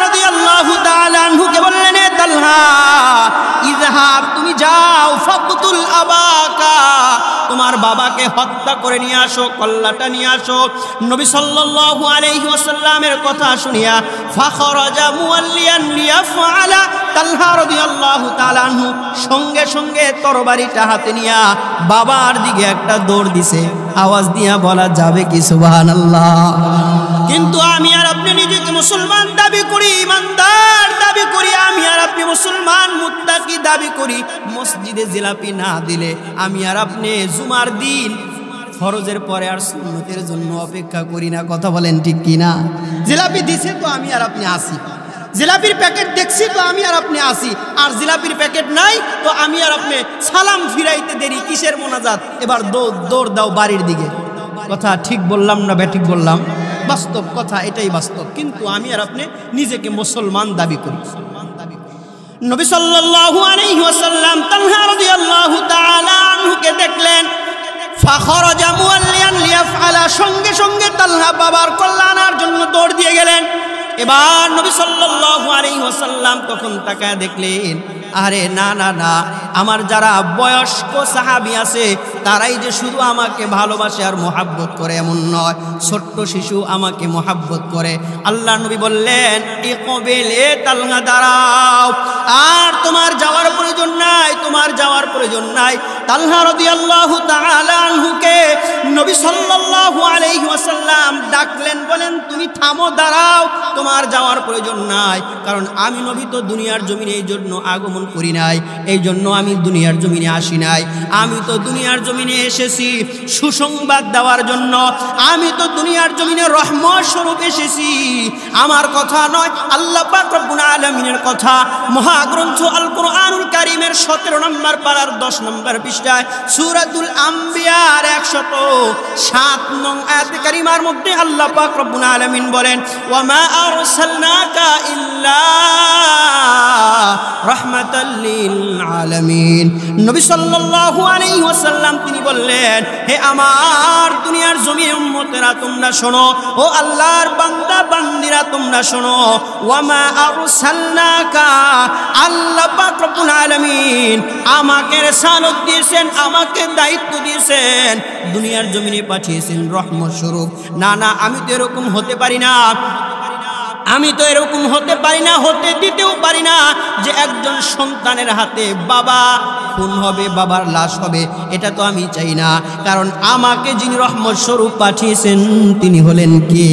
[SPEAKER 1] রাদিয়াল্লাহু তাআলা আনহুকে বললেন, তালহা ইযহাব তুমি যাও, ফাকতুল আবাকা, তোমার বাবাকে হত্যা করে নিয়ে আসো, কল্লাটা নিয়ে আসো। নবী সাল্লাল্লাহু আলাইহি ওয়াসাল্লামের কথা শুনিয়া ফাখরাজা মুওয়াল্লিয়ান লিয়াফআলা, তালহা রাদিয়াল্লাহু তাআলা আনহু সঙ্গে সঙ্গে তরবারিটা হাতে নিয়া বাবার দিকে একটা দৌড় দিছে। আওয়াজ দিয়া বলা যাবে কি সুবহানাল্লাহ? কিন্তু আমি আর আপনি নিজেকে মুসলমান দাবি করি, ইমানদার দাবি করি, আমি আর আপনি মুসলমান মুত্তাকি দাবি করি, মসজিদে জিলাপি না দিলে আমি আর আপনি জুমার দিন ফরজের পরে আর সুন্নতের জন্য অপেক্ষা করি না। কথা বলেন ঠিক কি না? জিলাপি দিছে তো আমি আর আপনি আসি, জিলাপির প্যাকেট দেখছি তো আমি আর আপনি আসি, আর জিলাপির প্যাকেট নাই তো আমি আর আপনি সালাম ফিরাইতে দেরি, কিসের মোনাজাত? এবার দৌড় দাও বাড়ির দিকে। কথা ঠিক বললাম না ব্যাঠিক বললাম? বাস্তব কথা, এটাই বাস্তব। কিন্তু আমি আর আপনি নিজেকে মুসলমান দাবি করি। নবী সাল্লাল্লাহু আলাইহি ওয়াসাল্লাম তালহা রাদিয়াল্লাহু তাআলা আনহুকে দেখলেন, ফাখরাজা মুওয়াল্লিয়ান লিয়াফআলা, সঙ্গে সঙ্গে তালহা বাবার কল্যাণের জন্য দৌড় দিয়ে গেলেন। এবার নবী সাল্লাল্লাহু আলাইহি ওয়াসাল্লাম তখন তাকায় দেখলেন, আরে না না না, আমার যারা বয়স্ক সাহাবী আছে তারাই যে শুধু আমাকে ভালোবাসে আর মোহাব্বত করে এমন নয়, ছোট্ট শিশু আমাকে মোহাব্বত করে। আল্লাহ নবী বললেন, ইকবিল, এ তালহা দাঁড়াও, আর তোমার যাওয়ার প্রয়োজন নাই, তোমার যাওয়ার প্রয়োজন নাই। তালহা রাদিয়াল্লাহু তাআলা আনহুকে নবী সাল্লাল্লাহু আলাইহি ওয়াসাল্লাম ডাকলেন, বলেন তুমি থামো, দাঁড়াও, তোমার যাওয়ার প্রয়োজন নাই। কারণ আমি নবী তো দুনিয়ার জমিনে এই জন্য আগমন করি নাই, এই জন্য আমি দুনিয়ার জমিনে আসি নাই। আমি তো দুনিয়ার জমিনে এসেছি সুসংবাদ দেওয়ার জন্য, আমি তো দুনিয়ার জমিনে রহমত স্বরূপ এসেছি। আমার কথা নয়, আল্লাহ পাক রব্বুল আলামিনের কথা। মহাগ্রন্থ আল কোরআনুল কারীমের 17 নম্বর পারার 10 নম্বর পৃষ্ঠায় সূরাতুল আম্বিয়ার 107 নং আয়াতে কারিমার মধ্যে আল্লাহ পাক রব্বুল আলামিন বলেন, ওয়া মা আরসালনাকা ইল্লা রাহমাতাল লিল আলামিন। নবী সাল্লাল্লাহু আলাইহি ওয়াসাল্লাম তিনি বললেন, হে আমার দুনিয়ার জমিনে উম্মতেরা তোমরা শোনো, ও আল্লাহর বান্দা বান্দিরা তোমরা শোনো, ওয়া মা আরসালনাকা, আল্লাহ পাক রব্বুল আলামিন আমাকে রিসালাত দিয়েছেন, আমাকে দায়িত্ব দিয়েছেন, দুনিয়ার জমিনে পাঠিয়েছেন রহমত স্বরূপ। না না, আমি তো এরকম হতে পারি না, আমি তো এরকম হতে পারি না, হতে দিতেও পারি না যে একজন সন্তানের হাতে বাবা খুন হবে, বাবার লাশ হবে, এটা তো আমি চাই না। কারণ আমাকে যিনি রহমত স্বরূপ পাঠিয়েছেন তিনি হলেন কে?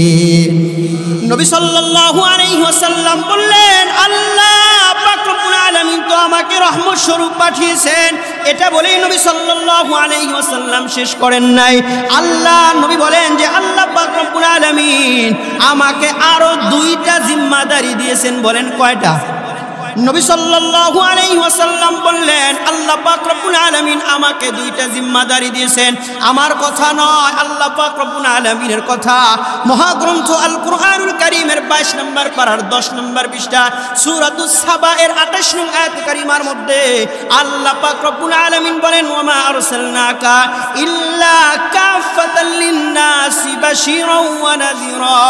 [SPEAKER 1] নবী সাল্লাল্লাহু আলাইহি ওয়াসাল্লাম বললেন, আল্লাহ পাক রব্বুল আলামিন তো আমাকে রহমত স্বরূপ পাঠিয়েছেন। এটা বলেই নবী সাল্লাল্লাহু আলাইহি ওয়াসাল্লাম শেষ করেন নাই। আল্লাহ নবী বলেন যে আল্লাহ পাক রব্বুল আলামিন আমাকে আরো 2টা জিম্মাদারি দিয়েছেন। বলেন কয়টা? নবী সাল্লাল্লাহু আলাইহি ওয়াসাল্লাম বললেন, আল্লাহ পাক রব্বুল আলামিন আমাকে 2টা জিম্মাদারি দিয়েছেন। আমার কথা নয়, আল্লাহ পাক রব্বুল আলামিনের কথা। মহাগ্রন্থ আল কোরআনুল কারীমের 22 নম্বর পারার 10 নম্বর পৃষ্ঠা সূরাতুস সাবা এর 28 নং আয়াত কারীমার মধ্যে আল্লাহ পাক রব্বুল আলামিন বলেন, ওয়া মা আরসালনাকা ইল্লা কাফাতাল লিন-নাসি বাশীরাও ওয়া নাযীরা।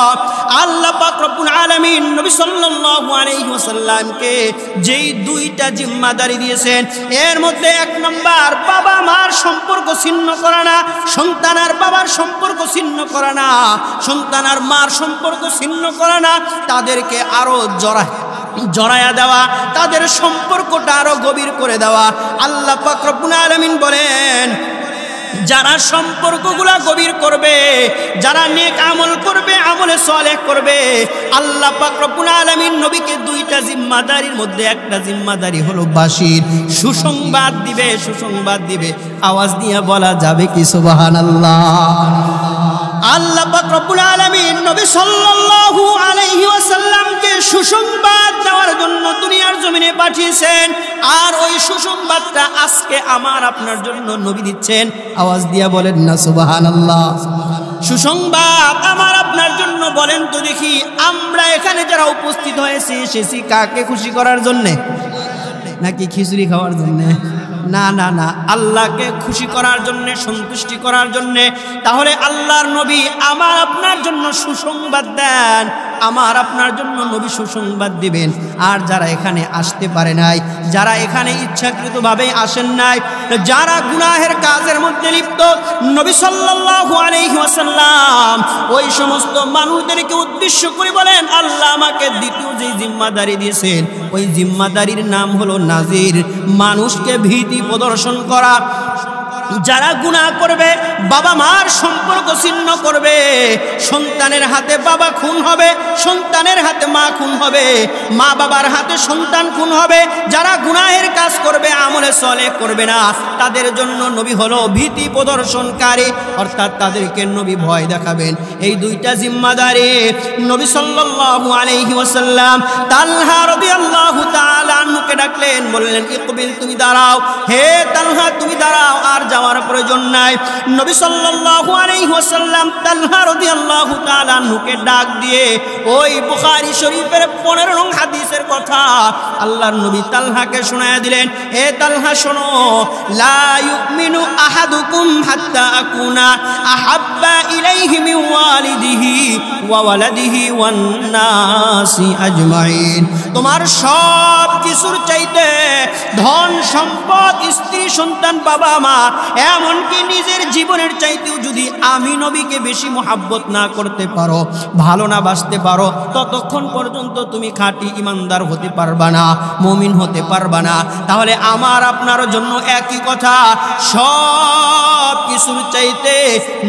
[SPEAKER 1] আল্লাহ পাক রব্বুল আলামিন নবী সাল্লাল্লাহু আলাইহি ওয়াসাল্লামকে যেই 2টা জিম্মাদারি দিয়েছেন, এর মধ্যে 1 নম্বর বাবা মার সম্পর্ক ছিন্ন করা না, সন্তান আর বাবার সম্পর্ক ছিন্ন করা না, সন্তান আর মার সম্পর্ক ছিন্ন করা না, তাদেরকে আরো জড়ায়া দেওয়া, তাদের সম্পর্কটা আরো গভীর করে দেওয়া। আল্লাহ পাক রব্বুল আলামিন বলেন, যারা সম্পর্কগুলা গভীর করবে, যারা নেক আমল করবে, আমলে সালেহ করবে, আল্লাহ পাক রব্বুল আলামিন নবীকে দুইটা জিম্মাদারির মধ্যে একটা জিম্মাদারি হলো বাশির, সুসংবাদ দিবে, সুসংবাদ দিবে। আওয়াজ দিয়ে বলা যাবে কি সুবহানাল্লাহ? আল্লাহ পাক রব্বুল আলামিন নবী সাল্লাল্লাহু আলাইহি ওয়াসাল্লামকে সুসংবাদ দেওয়ার জন্য দুনিয়ার জমিনে পাঠিয়েছেন, আর ওই সুসংবাদটা আজকে আমার আপনার জন্য নবী দিচ্ছেন। আওয়াজ দিয়া বলেন না সুবহানাল্লাহ? সুসংবাদ আমার আপনার জন্য। বলেন তো দেখি, আমরা এখানে যারা উপস্থিত হয়েছি এসেছি কাকে খুশি করার জন্য নাকি খিচুড়ি খাওয়ার জন্য? না না না, আল্লাহকে খুশি করার জন্য, সন্তুষ্টি করার জন্য। তাহলে আল্লাহর নবী আমার আপনার জন্য সুসংবাদ দেন, আমার আপনার জন্য নবী সুসংবাদ দিবেন। আর যারা এখানে আসতে পারে নাই, যারা এখানে ইচ্ছাকৃতভাবে আসেন নাই, যারা গুনাহের কাজের মধ্যে লিপ্ত, নবী সাল্লাল্লাহু আলাইহি ওয়াসাল্লাম ওই সমস্ত মানুষদেরকে উদ্দেশ্য করে বলেন, আল্লাহ আমাকে দ্বিতীয় যে জিম্মাদারি দিয়েছেন, ওই জিম্মাদারির নাম হলো নাজির, মানুষকে ভীতি প্রদর্শন করা। যারা গুনাহ করবে, বাবা মার সম্পর্ক ছিন্ন করবে, সন্তানের হাতে বাবা খুন হবে, সন্তানের হাতে মা খুন হবে, মা বাবার হাতে সন্তান খুন হবে। যারা গুনাহের কাজ করবে, আমলে সালেহ করবে না, তাদের জন্য নবী হলো ভীতি প্রদর্শনকারী, অর্থাৎ তাদেরকে নবী ভয় দেখাবেন। এই দুইটা জিম্মাদারি নবী সাল্লাল্লাহু আলাইহি ওয়াসাল্লাম তালহা রাদিয়াল্লাহু তাআলা আনহুকে ডাকলেন, বললেন, ইকবিল, তুমি দাঁড়াও, হে তালহা তুমি দাঁড়াও, আর যাওয়ার প্রয়োজন নাই। নবী সাল্লাল্লাহু আলাইহি ওয়াসাল্লাম তালহা রাদিয়াল্লাহু তাআলা আনহুকে ডাক দিয়ে ওই বুখারী শরীফের 15 নং হাদিসের কথা আল্লাহর নবী তালহাকে শোনায়া দিলেন। হে তালহা শোনো, লা ইউমিনু আহাদুকুম হাত্তা আকুনা আহাব্বা ইলাইহি মিন ওয়ালিদিহি ওয়া ওয়ালাদিহি ওয়ান নাসি আজমাইন। তোমার সব কিছুর চাইতে, ধন সম্পদ, স্ত্রী সন্তান, বাবা মা, এমনকি নিজের জীবনের চাইতেও যদি আমি নবীকে বেশি মোহাব্বত না করতে পারো, ভালো না বাসতে পারো, ততক্ষণ পর্যন্ত তুমি খাঁটি ইমানদার হতে পারবা না, মুমিন হতে পারবা না। তাহলে আমার আপনার জন্য একই কথা, সব কিছুর চাইতে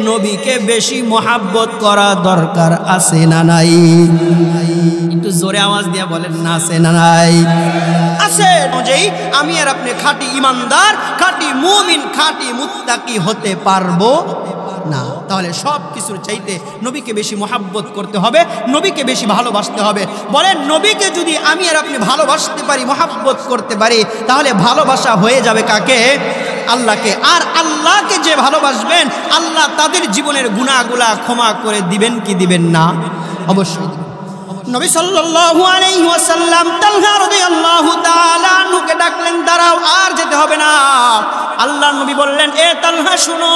[SPEAKER 1] নবীকে বেশি মোহাব্বত করা দরকার আছে না নাই? একটু জোরে আওয়াজ দিয়ে বলেন না, আছে না নাই? আছে। অনুযায়ী আমি আর আপনি খাঁটি ইমানদার, খাঁটি মুমিন, খাঁটি মুত্তাকি হতে পারবো না। তাহলে সব কিছুর চাইতে নবীকে বেশি মোহাব্বত করতে হবে, নবীকে বেশি ভালোবাসতে হবে। বলেন, নবীকে যদি আমি আর আপনি ভালোবাসতে পারি, মোহাব্বত করতে পারি, তাহলে ভালোবাসা হয়ে যাবে কাকে? আল্লাহকে। আর আল্লাহকে যে ভালোবাসবেন, আল্লাহ তাদের জীবনের গুনাহগুলা ক্ষমা করে দিবেন কি দিবেন না? অবশ্যই। নবী সাল্লাল্লাহু আলাইহি ওয়াসাল্লাম তালহা রাদিয়াল্লাহু তাআলা আনহুকে ডাকলেন, দাঁড়াও, আর যেতে হবে না। আল্লাহর নবী বললেন, এ তালহা শুনো,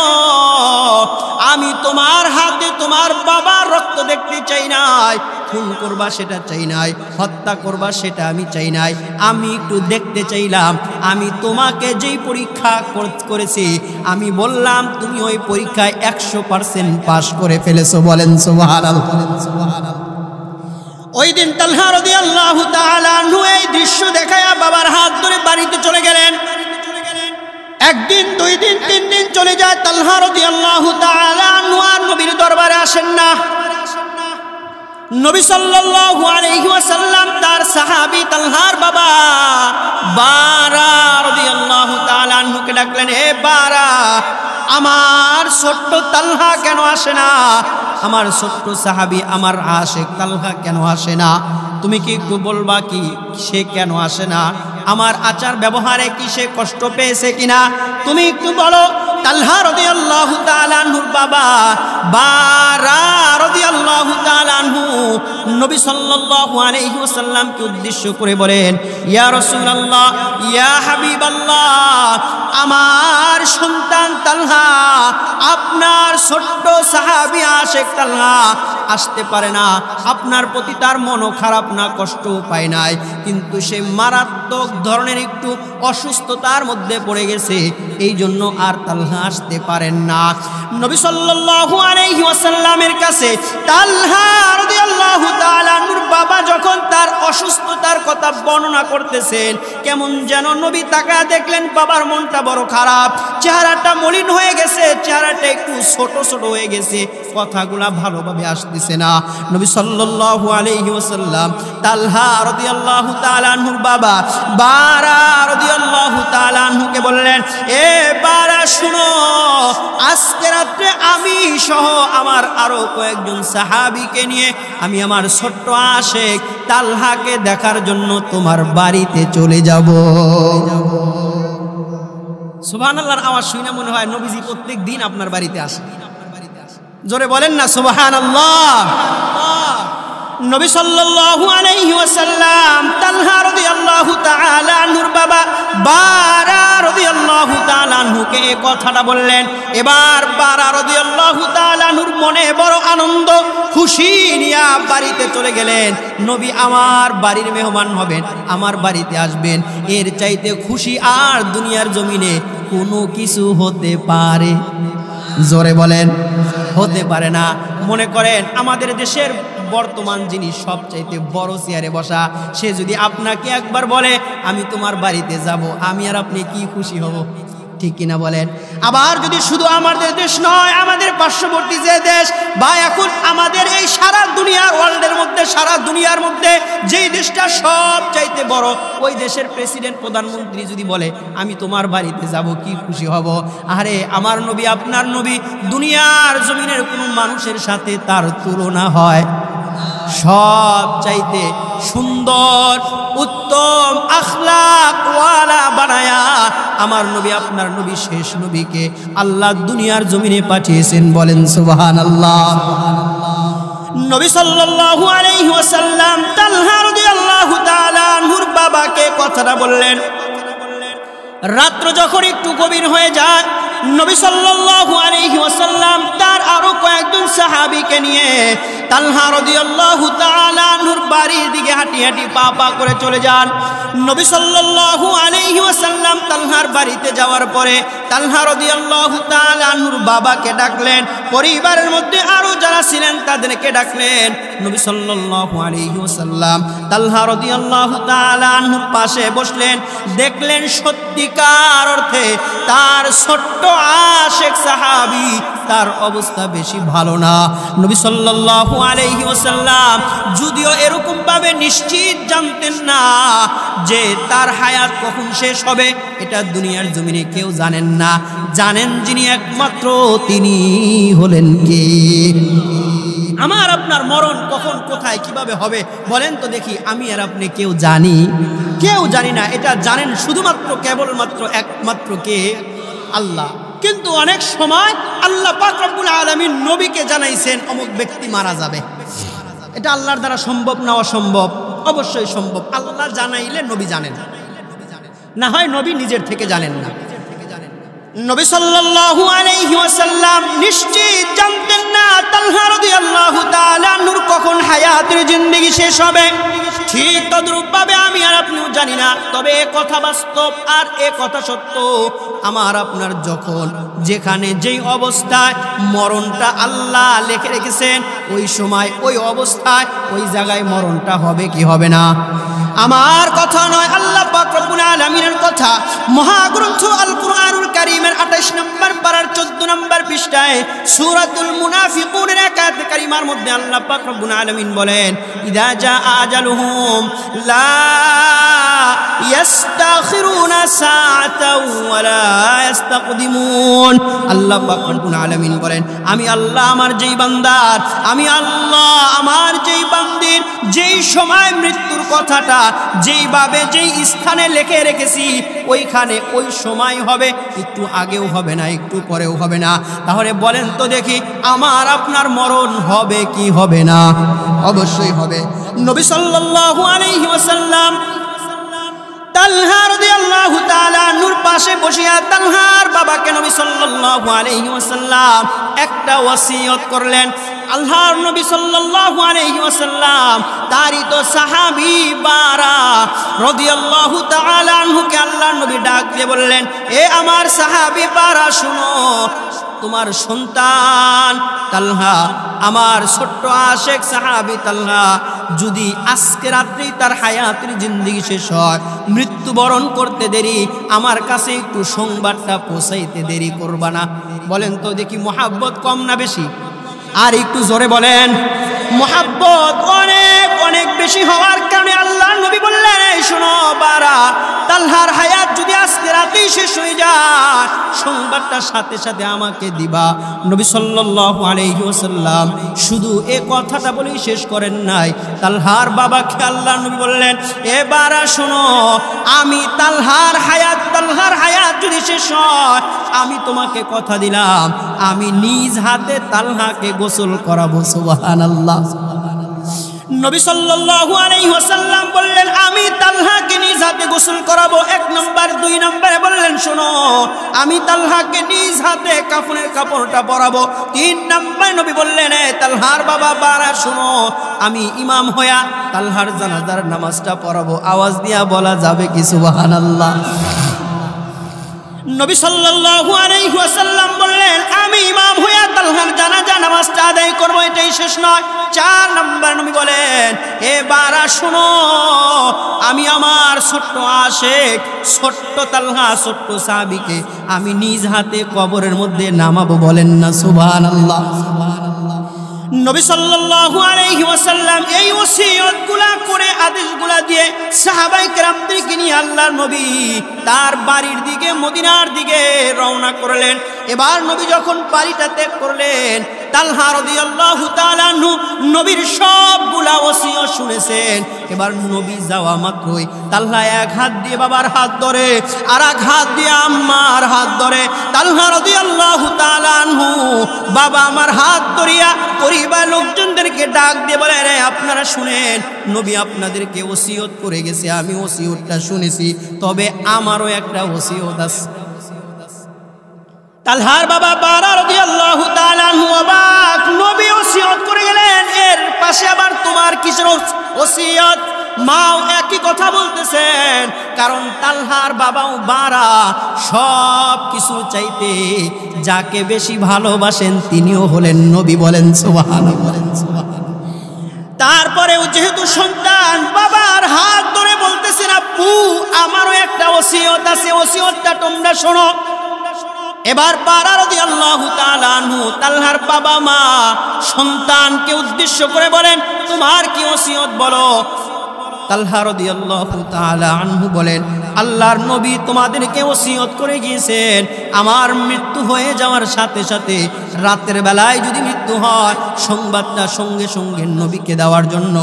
[SPEAKER 1] আমি তোমার হাতে তোমার বাবার রক্ত দেখতে চাই নাই, খুন করবা সেটা চাই নাই, হত্যা করবা সেটা আমি চাই নাই, আমি একটু দেখতে চাইলাম আমি তোমাকে যেই পরীক্ষা করেছি, আমি বললাম তুমি ওই পরীক্ষায় 100% পাস করে ফেলেছো। বলেন সুবহানাল্লাহ। ওই দিন তালহা রাদিয়াল্লাহু তাআলা আনহু এই দৃশ্য দেখায়া বাবার হাত ধরে বাড়িতে চলে গেলেন। একদিন, 2 দিন, 3 দিন চলে যায়, তালহা রাদিয়াল্লাহু তাআলা আনহু আর নবীর দরবারে আসেন না। নবী সাল্লাল্লাহু আলাইহি ওয়াসাল্লাম তার সাহাবী তালহার বাবা বারা রাদিয়াল্লাহু তাআলা আনহুকে ডাকলেন, হে বারা, আমার ছোট্ট তালহা কেন আসে না? আমার ছোট্ট সাহাবী, আমার আশিক তালহা কেন আসে না? তুমি কি একটু বলবা কি সে কেন আসে না? আমার আচার ব্যবহারে কি সে কষ্ট পেয়েছে কিনা তুমি একটু বলো। তালহা রাদিয়াল্লাহু তাআলা আনহুর বাবা বারা রাদিয়াল্লাহু তাআলা আনহু নবী সাল্লাল্লাহু আলাইহি ওয়াসাল্লামকে উদ্দেশ্য করে বলেন, ইয়া রাসূলুল্লাহ, ইয়া হাবিবাল্লাহ, আমার সন্তান তালহা, আপনার ছোট্ট সাহাবী আশেক তালহা আসতে পারে না, আপনার প্রতি তার মনও খারাপ না, কষ্টও পায় নাই, কিন্তু সে মারাত্মক ধরনের একটু অসুস্থতার মধ্যে পড়ে গেছে, এই জন্য আর তালহা আসতে পারেন না। নবী সাল্লাল্লাহু আলাইহি ওয়াসাল্লামের কাছে তালহা রাদিয়াল্লাহু তাআলা আনহুর বাবা যখন তার অসুস্থতার কথা বর্ণনা করতেছেন, কেমন যেন নবী তাকায় দেখলেন বাবার মনটা বড় খারাপ, চেহারাটা মলিন হয়ে গেছে, চেহারাটা একটু ছোট ছোট হয়ে গেছে, কথাগুলা ভালোভাবে আসতেছে না। নবী সাল্লাল্লাহু আলাইহি ওয়াসাল্লাম তালহা রাদিয়াল্লাহু তাআলা আনহুর বাবা বারা রাদিয়াল্লাহু তাআলা আনহুকে বললেন, এ বারা শুনো, আজকে রাত্রে আমি সহ আমার আরো কয়েকজন সাহাবীকে নিয়ে আমি আমার ছোট্ট আশেক তালহাকে দেখার জন্য তোমার বাড়িতে চলে যাব। সুবহানাল্লাহর আওয়াজ শুনে মনে হয় নবীজি প্রত্যেক দিন আপনার বাড়িতে আসে। জোরে বলেন না সুবহানাল্লাহ। নবী সাল্লাল্লাহু আলাইহি ওয়াসাল্লাম তালহা রাদিয়াল্লাহু তাআলা আনহুর বাবা বারা রাদিয়াল্লাহু তাআলা আনহুকে এই কথাটা বললেন। এবার বারা রাদিয়াল্লাহু তাআলা আনহুর মনে বড় আনন্দ, খুশি নিয়ে বাড়িতে চলে গেলেন। নবী আমার বাড়ির মেহমান হবেন, আমার বাড়িতে আসবেন, এর চাইতে খুশি আর দুনিয়ার জমিনে কোনো কিছু হতে পারে? জোরে বলেন, হতে পারে না। মনে করেন আমাদের দেশের বর্তমান যিনি সবচাইতে বড় চেয়ারে বসা, সে যদি আপনাকে একবার বলে আমি তোমার বাড়িতে যাব, আমি আর আপনি কি খুশি হব? ঠিক কিনা বলেন? আবার যদি শুধু আমাদের দেশ নয়, আমাদের পার্শ্ববর্তী যে দেশ বা এখন আমাদের এই সারা দুনিয়ার ওয়ার্ল্ডের মধ্যে, সারা দুনিয়ার মধ্যে যেই দেশটা সবচাইতে বড়, ওই দেশের প্রেসিডেন্ট প্রধানমন্ত্রী যদি বলে আমি তোমার বাড়িতে যাব, কি খুশি হব? আরে আমার নবী, আপনার নবী, দুনিয়ার জমিনের কোনো মানুষের সাথে তার তুলনা হয়? সব চাইতে সুন্দর উত্তম আখলাক ওয়ালা বানায়া আমার নবী, আপনার নবী, শেষ নবীকে আল্লাহ দুনিয়ার জমিনে পাঠিয়েছেন। বলেন সুবহানাল্লাহ। নবী সাল্লাল্লাহু আলাইহি ওয়াসাল্লাম তালহা রাদিয়াল্লাহু তাআলা আনহুর বাবাকে কথাটা বললেন। রাত্র যখন একটু গভীর হয়ে যায়, নবী সাল্লাল্লাহু আলাইহি ওয়াসাল্লাম তার আরো কয়েকজন সাহাবীকে নিয়ে তালহা রাদিয়াল্লাহু তাআলা আনহুর বাড়ির দিকে হাঁটি হাঁটি পা পা করে চলে যান। নবী সাল্লাল্লাহু আলাইহি ওয়াসাল্লাম তালহার বাড়িতে যাওয়ার পরে তালহা রাদিয়াল্লাহু তাআলা আনহুর বাবাকে ডাকলেন, পরিবারের মধ্যে আরো যারা ছিলেন তাদেরকে ডাকলেন। নবী সাল্লাল্লাহু আলাইহি ওয়াসাল্লাম তালহা রাদিয়াল্লাহু তাআলা আনহুর পাশে বসলেন। দেখলেন সত্যিকার অর্থে তার ছোট্ট আশেক সাহাবী, তার অবস্থা বেশি ভালো না। নবী সাল্লাল্লাহু আলাইহি ওয়াসাল্লাম যদিও এরকম ভাবে নিশ্চিত জানতেন না যে তার হায়াত কখন শেষ হবে, এটা দুনিয়ার জমিনে কেউ জানেন না। জানেন যিনি একমাত্র, তিনি হলেন কে? আমার আপনার মরণ কখন, কোথায়, কিভাবে হবে বলেন তো দেখি? আমি আর আপনি কেউ জানি? কেউ জানি না। এটা জানেন শুধুমাত্র কেবলমাত্র একমাত্র কে? আল্লাহ। কিন্তু অনেক সময় আল্লাহ পাক রব্বুল আলামিন নবীকে জানাইছেন অমুক ব্যক্তি মারা যাবে। এটা আল্লাহর দ্বারা সম্ভব না অসম্ভব? অবশ্যই সম্ভব। আল্লাহ জানাইলে নবী জানেন, না হয় নবী নিজের থেকে জানেন না। নবী সাল্লাল্লাহু আলাইহি ওয়াসাল্লাম নিশ্চিত জানতেন না তালহা রাদিয়াল্লাহু তাআলা আনহুর কখন হায়াতের জিন্দেগি শেষ হবে। ঠিক তদ্রূপভাবে আমি আর আপনিও জানি না। তবে এ কথা বাস্তব আর এ কথা সত্য, আমার আপনার যখন যেখানে যেই অবস্থায় মরণটা আল্লাহ লিখে রেখেছেন, ওই সময় ওই অবস্থায় ওই জায়গায় মরণটা হবে কি হবে না? আমার কথা নয়, আল্লাহ পাক রব্বুল আলামিনের কথা। মহাগ্রন্থ আল কুরআনুল কারীমের 28 নম্বর পারার 14 নম্বর পৃষ্ঠায় সূরাতুল মুনাফিকুনের এক আয়াত কারিমার মধ্যে আল্লাহ পাক রব্বুল আলামিন বলেন, ইযা জাআ আজালুহুম লা ইস্তাখিরুনা সাআতাও ওয়া লা ইস্তাকদিমুন। আল্লাহ পাক রব্বুল আলামিন বলেন, আমি আল্লাহ আমার যেই বান্দার, আমি আল্লাহ আমার যেই বান্দির যেই সময় মৃত্যুর কথাটা যেইভাবে যেই স্থানে লিখে রেখেছি, ওইখানে ওই সময় হবে, একটু আগেও হবে না, একটু পরেও হবে না। তাহলে বলেন তো দেখি, আমার আপনার মরণ হবে কি হবে না? অবশ্যই হবে। নবী সাল্লাল্লাহু আলাইহি ওয়াসাল্লাম তালহা রাদিয়াল্লাহু তাআলা নূর পাশে বসিয়া তালহার বাবাকে নবী সাল্লাল্লাহু আলাইহি ওয়াসাল্লাম একটা ওসিয়ত করলেন। আল্লাহর নবী সাল্লাল্লাহু আলাইহি ওয়াসাল্লাম তারই তো সাহাবী বারা রাদিয়াল্লাহু তাআলা আনহুকে আল্লাহর নবী ডাক দিয়ে বললেন, এ আমার সাহাবী বারা শুনো, তোমার সন্তান তালহা, আমার ছোট্ট আশেক সাহাবী তালহা যদি আজকে রাত্রি তার হায়াতের জিন্দেগি শেষ হয়, মৃত্যুবরণ করতে দেরি, আমার কাছে একটু সংবাদটা পৌঁছাইতে দেরি করবা না? বলেন তো দেখি, মোহাব্বত কম না বেশি? আর একটু জোরে বলেন। মোহাব্বত অনেক অনেক বেশি হওয়ার কারণে আল্লাহ নবী বললেন, এই শোনো বারা, তালহার হায়াত যদি আজকে রাতেই শেষ হয়ে যায়, সংবাদটা সাথে সাথে আমাকে দিবা। নবী সাল্লাল্লাহু আলাইহি ওয়াসাল্লাম শুধু এই কথাটা বলেই শেষ করেন নাই, তালহার বাবাকে আল্লাহ নবী বললেন, এ বারা শোনো, আমি তালহার হায়াত যদি শেষ হয়, আমি তোমাকে কথা দিলাম, আমি নিজ হাতে তালহাকে গোসল করাবো। সুবহানাল্লাহ। নবী সাল্লাল্লাহু আলাইহি ওয়াসাল্লাম বললেন, আমি তালহাকে নিজ হাতে গোসল করাবো, 1 নম্বর। 2 নম্বরে বললেন, শোনো, আমি তালহাকে নিজ হাতে কাফনের কাপড়টা পরাবো। 3 নম্বরে নবী বললেন, এ তালহার বাবা বারা শোনো, আমি ইমাম হইয়া তালহার জানাজার নামাজটা পড়াবো। আওয়াজ দিয়া বলা যাবে কি সুবহানাল্লাহ? নবী সাল্লাল্লাহু আলাইহি ওয়াসাল্লাম বললেন, আমি ইমাম হইয়া তালহার জানাজা নামাজটা আদায় করব, এটাই শেষ নয়। 4 নম্বর নবী বলেন, এ বারা শোনো, আমি আমার ছোট্ট আশেক, ছোট্ট তালহা, ছোট্ট সাহাবীকে আমি নিজ হাতে কবরের মধ্যে নামাবো। বলেন না সুবহানাল্লাহ? নবী সাল্লাল্লাহু আলাইহি ওয়াসাল্লাম এই ওসিয়তগুলা করে, আদেশগুলা দিয়ে সাহাবায়ে কেরামদেরকে নিয়ে আল্লাহর নবী তার বাড়ির দিকে, মদিনার দিকে রওনা করলেন। এবার নবী যখন বাড়িটা ত্যাগ করলেন, তালহা রাদিয়াল্লাহু তাআলা আনহু নবীর সবগুলা ওসিয়ত শুনেছেন। এবার নবী যাওয়া মাত্রই তালহা এক হাত দিয়ে বাবার হাত ধরে, আর এক হাত দিয়ে আম্মার হাত ধরে। তালহা রাদিয়াল্লাহু তাআলা আনহু, বাবা আমার হাত ধরিয়া পরিবার লোকজনদেরকে ডাক দিয়ে বলে, রে আপনারা শুনেন, নবী আপনাদেরকে ওসিয়ত করে গেছে, আমি ওসিয়তটা শুনেছি, তবে আমারও একটা ওসিয়ত আছে। তালহার বাবা বারা রাদিয়াল্লাহু তাআলা আনহু অবাক, নবী ওসিয়ত করে গেলেন, এর পাশে আবার তোমার কিসের ওসিয়ত? মাও একই কথা বলতেছেন, কারণ তালহার বাবাও বারা সব কিছু চাইতে যাকে বেশি ভালোবাসেন তিনিও হলেন নবী। বলেন সুবহানাল্লাহ। তারপরেও যেহেতু সন্তান বাবার হাত ধরে বলতেছেন, আব্বু আমারও একটা ওসিয়ত আছে, ওসিয়তটা তোমরা শোনো। এবার বারা রাদিয়াল্লাহু তাআলা আনহু, তালহার বাবা মা সন্তানকে উদ্দেশ্য করে বলেন, তোমার কি ওসিয়ত বলো? তালহা রাদিয়াল্লাহু তাআলা আনহু বলেন, আল্লাহর নবী তোমাদেরকে ওসিয়ত করে গিয়েছেন, আমার মৃত্যু হয়ে যাওয়ার সাথে সাথে রাতের বেলায় যদি মৃত্যু হয়, সংবাদটা সঙ্গে সঙ্গে নবীকে দেওয়ার জন্য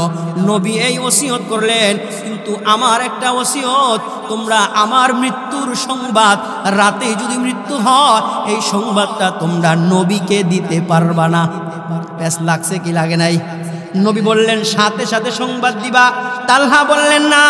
[SPEAKER 1] নবী এই ওসিয়ত করলেন। কিন্তু আমার একটা ওসিয়ত, তোমরা আমার মৃত্যুর সংবাদ, রাতে যদি মৃত্যু হয়, এই সংবাদটা তোমরা নবীকে দিতে পারবা না। প্যাস লাগছে কি লাগে নাই? নবী বললেন সাথে সাথে সংবাদ দিবা। তালহা বললেন না,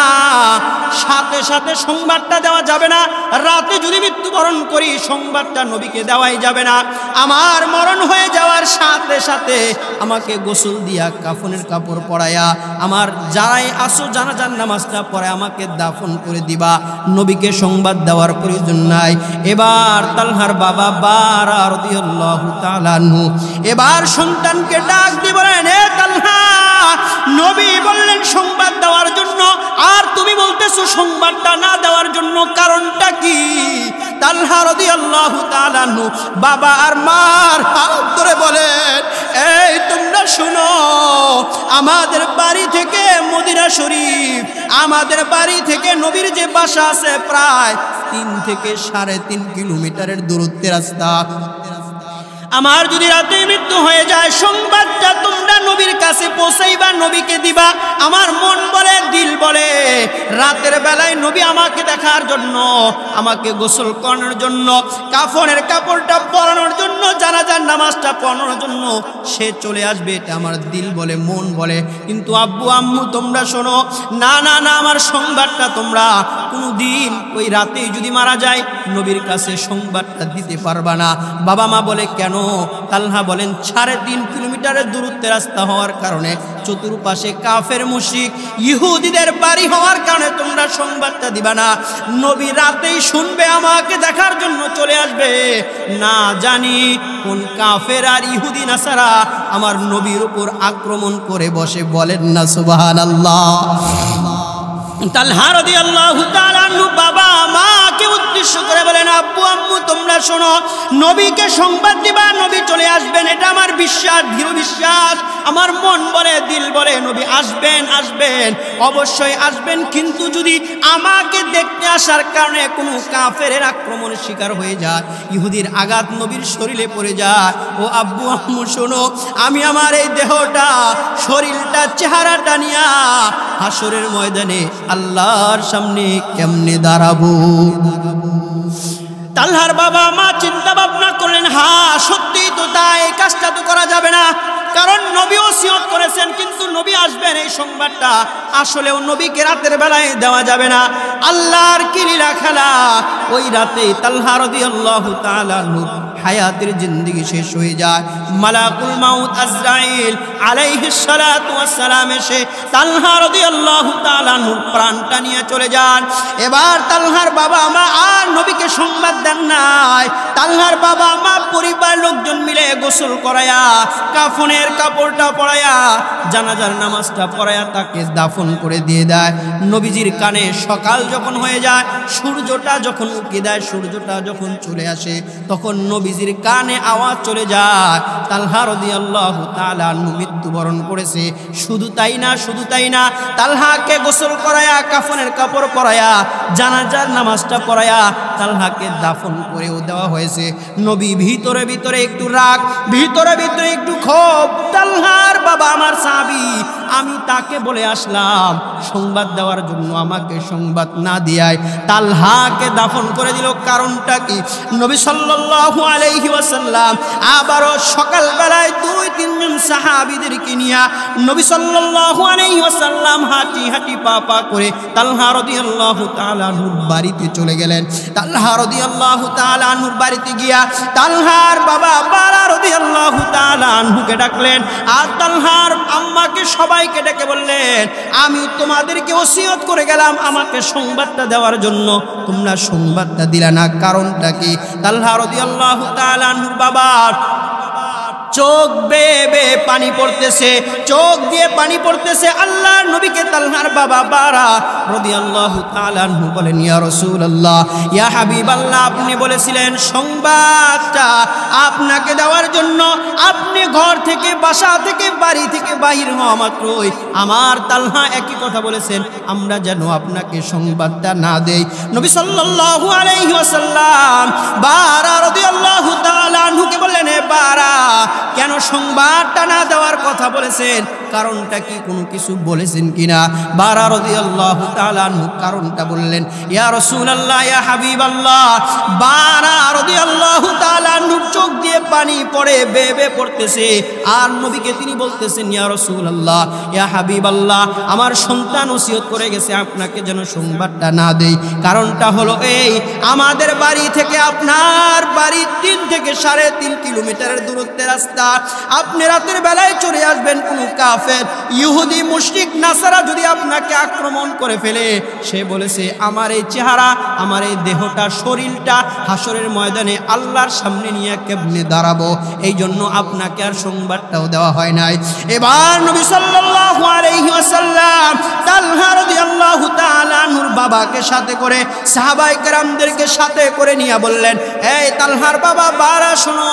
[SPEAKER 1] সাথে সাথে সংবাদটা দেওয়া যাবে না, রাতে যদি মৃত্যুবরণ করি সংবাদটা নবীকে দেওয়াই যাবে না। আমার মরণ হয়ে যাওয়ার সাথে সাথে আমাকে গোসল দিয়া কাফনের কাপড় পরাইয়া, আমার যারাই আসো জানাজার নামাজটা পড়ে আমাকে দাফন করে দিবা, নবীকে সংবাদ দেওয়ার প্রয়োজন নাই। এবার তালহার বাবা বারা রাদিয়াল্লাহু তাআলা আনহু এবার সন্তানকে ডাক দিয়ে বলেন, এ তালহা, নবী বললেন সংবাদ দেওয়ার জন্য, আর তুমি বলতেছো সংবাদটা না দেওয়ার জন্য, কারণটা কি? তালহা রাদিয়াল্লাহু তাআলা আনহু বাবা আর মার হাত ধরে বলেন, এই তোমরা শুনো, আমাদের বাড়ি থেকে মদিনা শরীফ, আমাদের বাড়ি থেকে নবীর যে বাসা আছে প্রায় 3 থেকে 3.5 কিলোমিটারের দূরত্বের রাস্তা। আমার যদি রাতে মৃত্যু হয়ে যায়, সংবাদটা তোমরা নবীর কাছে পৌঁছাইবা, নবীকে দিবা। আমার মন বলে, দিল বলে, রাতের বেলায় নবী আমাকে দেখার জন্য, আমাকে গোসল করানোর জন্য, কাফনের কাপড়টা পরানোর জন্য, জানাজার নামাজটা পাওয়ানোর জন্য সে চলে আসবে, এটা আমার দিল বলে, মন বলে। কিন্তু আব্বু আম্মু তোমরা শোনো, না না না, আমার সংবাদটা তোমরা কোনো দিন ওই রাতেই যদি মারা যায় নবীর কাছে সংবাদটা দিতে পারবা না। বাবা মা বলে কেন? তালহা বলেন 3.5 কিলোমিটারের দূরত্বে রাস্তা হওয়ার কারণে, চতুর্পাশে কাফের মুশরিক ইহুদিদের বাড়ি হওয়ার কারণে তোমরা সংবাদটা দিবা না। নবী রাতেই শুনবে, আমাকে দেখার জন্য চলে আসবে। না জানি কোন কাফের আর ইহুদি নাসারা আমার নবীর উপর আক্রমণ করে বসে। বলেন না সুবহানাল্লাহ। তালহা রাদিয়াল্লাহু তাআলা আনহু বাবা মাকে উদ্দেশ্য করে বলেন, আব্বু আম্মু তোমরা শোনো, নবীকে সংবাদ দিবা নবী চলে আসবেন, এটা আমার বিশ্বাস, দৃঢ় বিশ্বাস। আমার মন বলে, দিল বলে নবী আসবেন, আসবেন, অবশ্যই আসবেন। কিন্তু যদি আমাকে দেখতে আসার কারণে কোনো কাফেরের আক্রমণের শিকার হয়ে যায়, ইহুদির আঘাত নবীর শরীরে পড়ে যায়, ও আব্বু আম্মু শোনো, আমি আমার এই দেহটা, শরীরটা, চেহারাটা নিয়া হাসরের ময়দানে আল্লাহর সামনে কেমনে দাঁড়াবো? তালহার বাবা মা চিন্তা ভাবনা করলেন, হ্যাঁ সত্যিই তো তাই, এই কাজটা তো করা যাবে না, কারণ নবী ওসিয়ত করেছেন, কিন্তু নবী আসবেন এই সংবাদটা আসলেও নবীকে রাতের বেলায় দেওয়া যাবে না। আল্লাহর কি লীলা খেলা, ওই রাতে তালহা রাদিয়াল্লাহু তাআলা হায়াতের জিন্দেগি শেষ হয়ে যায়। মালাকুল মাউত আজরাইল আলাইহিস সালাতু ওয়াস সালাম এসে তালহা রাদিয়াল্লাহু তাআলা প্রাণটা নিয়ে চলে যান। এবার তালহার বাবা মা আর নবীকে সংবাদ দেন নাই। তালহার বাবা মা পরিবার লোকজন মিলে গোসল করায়া, কাফনের কাপড়টা পরায়া, জানাজার নামাজটা পড়ায়া তাকে দাফন করে দিয়ে দেয়। নবীজির কানে সকাল যখন হয়ে যায়, সূর্যটা যখন উঁকি দেয়, সূর্যটা যখন চলে আসে, তখন নবীজির কানে আওয়াজ চলে যায়, তালহা রাদিয়াল্লাহু তাআলা আনহু মৃত্যুবরণ করেছে। শুধু তাই না, শুধু তাই না, তালহাকে গোসল করায়া, কাফনের কাপড় পরায়া, জানাজার নামাজটা পড়ায়া তালহাকে দাফন করেও দেওয়া হয়েছে। নবী ভিতরে ভিতরে একটু রাগ, ভিতরে ভিতরে একটু ক্ষোভ। তালহার বাবা আমার সাহাবী, আমি তাকে বলে আসলাম সংবাদ দেওয়ার জন্য, আমাকে সংবাদ না দিয়ায় তালহাকে দাফন করে দিল। কারণটা কি? নবী সাল্লাল্লাহু আলাইহি ওয়াসাল্লাম আবারও সকালবেলায় 2-3 জন সাহাবীদেরকে নিয়ে নবী সাল্লাল্লাহু আলাইহি ওয়াসাল্লাম হাঁটি হাঁটি পা পা করে তালহা রাদিয়াল্লাহু তাআলা আনহুর বাড়িতে চলে গেলেন। তালহা রাদিয়াল্লাহু তাআলা আনহুর বাড়িতে গিয়া তালহার বাবা বারা রাদিয়াল্লাহু তাআলা আনহুকে ডাকলেন, আর তালহার আম্মাকে সবাইকে ডেকে বললেন, আমি তোমাদেরকে ওসিয়ত করে গেলাম আমাকে সংবাদটা দেওয়ার জন্য, তোমরা সংবাদটা দিলা না। কারণটা কি? তালহা রাদিয়াল্লাহু তাআলা আনহুর বাবার চোখ বেয়ে বেয়ে পানি পড়তেছে, চোখ দিয়ে পানি পড়তেছে। আল্লাহর নবীকে তালহার বাবা বারা রাদিয়াল্লাহু তাআলা আনহু বলেন, ইয়া রাসূলুল্লাহ, ইয়া হাবিবাল্লাহ, আপনি বলেছিলেন সংবাদটা আপনাকে দেওয়ার জন্য, আপনি ঘর থেকে, বাসা থেকে, বাড়ি থেকে বাহির হওয়া মাত্রই আমার তালহা একই কথা বলেছেন, আমরা যেন আপনাকে সংবাদটা না দেই। নবী সাল্লাল্লাহু আলাইহি ওয়াসাল্লাম বারা রাদিয়াল্লাহু তাআলা আনহুকে বললেন, এ বারা, কেন সংবাদটা না দেওয়ার কথা বলেছেন? কারণটা কি? কোনো কিছু বলেছেন কিনা? বারা রাদিয়াল্লাহু তাআলা আনহু কারণটা বললেন, ইয়া রাসূলুল্লাহ, ইয়া হাবিবাল্লাহ। বারা রাদিয়াল্লাহু তাআলা আনহুর চোখ দিয়ে পানি পড়ে, বেয়ে বেয়ে পড়তেছে, আর নবীকে তিনি বলতেছেন, ইয়া রাসূলুল্লাহ, ইয়া হাবিবাল্লাহ, আমার সন্তান ওসিয়ত করে গেছে আপনাকে যেন সংবাদটা না দেই। কারণটা হলো এই, আমাদের বাড়ি থেকে আপনার বাড়ি 3 থেকে 3.5 কিলোমিটারের দূরত্বে রাস্তা। আপনি রাতের বেলায় চলে আসবেন, কোন কাফের ইহুদি মুশরিক নাসারা যদি আপনাকে আক্রমণ করে ফেলে, সে বলেছে আমার এই চেহারা, আমার এই দেহটা, শরীরটা হাসরের ময়দানে আল্লাহর সামনে নিয়ে কেমনে দাঁড়াবো, এই জন্য আপনাকে আর সংবাদটাও দেওয়া হয় নাই। এবার নবী সাল্লাল্লাহু আলাইহি ওয়াসাল্লাম তালহা রাদিয়াল্লাহু তাআলা আনহুর বাবাকে সাথে করে, সাহাবায়ে কেরামদেরকে সাথে করে নিয়ে বললেন, এই তালহার বাবা বারা, শোনো,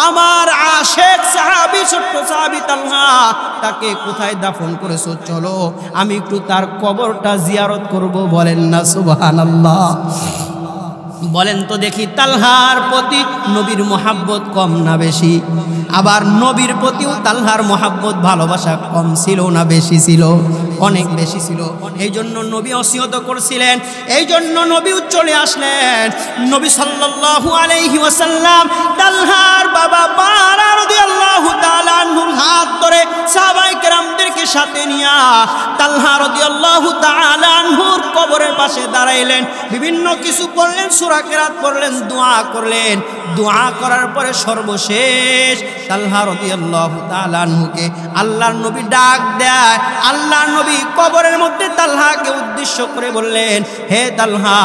[SPEAKER 1] আমার আশেক সাহাবী, ছোট্ট সাহাবী তালহা, তাকে কোথায় দাফন করেছো, চলো আমি একটু তার কবরটা জিয়ারত করব। বলেন না সুবহানাল্লাহ। বলেন তো দেখি, তালহার প্রতি নবীর মোহাব্বত কম না বেশি? আবার নবীর প্রতিও তালহার মোহাব্বত, ভালোবাসা কম ছিল না বেশি ছিল? অনেক বেশি ছিল। এই জন্য নবী ওসিয়ত করছিলেন, এই জন্য নবী চলে আসলেন। নবী সাল্লাল্লাহু আলাইহি ওয়াসাল্লাম তালহার বাবা বারা তালহা রাদিয়াল্লাহু তাআলা আনহুর কবরের পাশে দাঁড়াইলেন, বিভিন্ন কিছু পড়লেন, সূরা কিরাত পড়লেন, দোয়া করলেন। দোয়া করার পরে সর্বশেষ তালহা রাদিয়াল্লাহু তাআলা আনহুকে আল্লাহর নবী ডাক দেয়। আল্লাহর নবী কবরের মধ্যে তালহাকে উদ্দেশ্য করে বললেন, হে তালহা,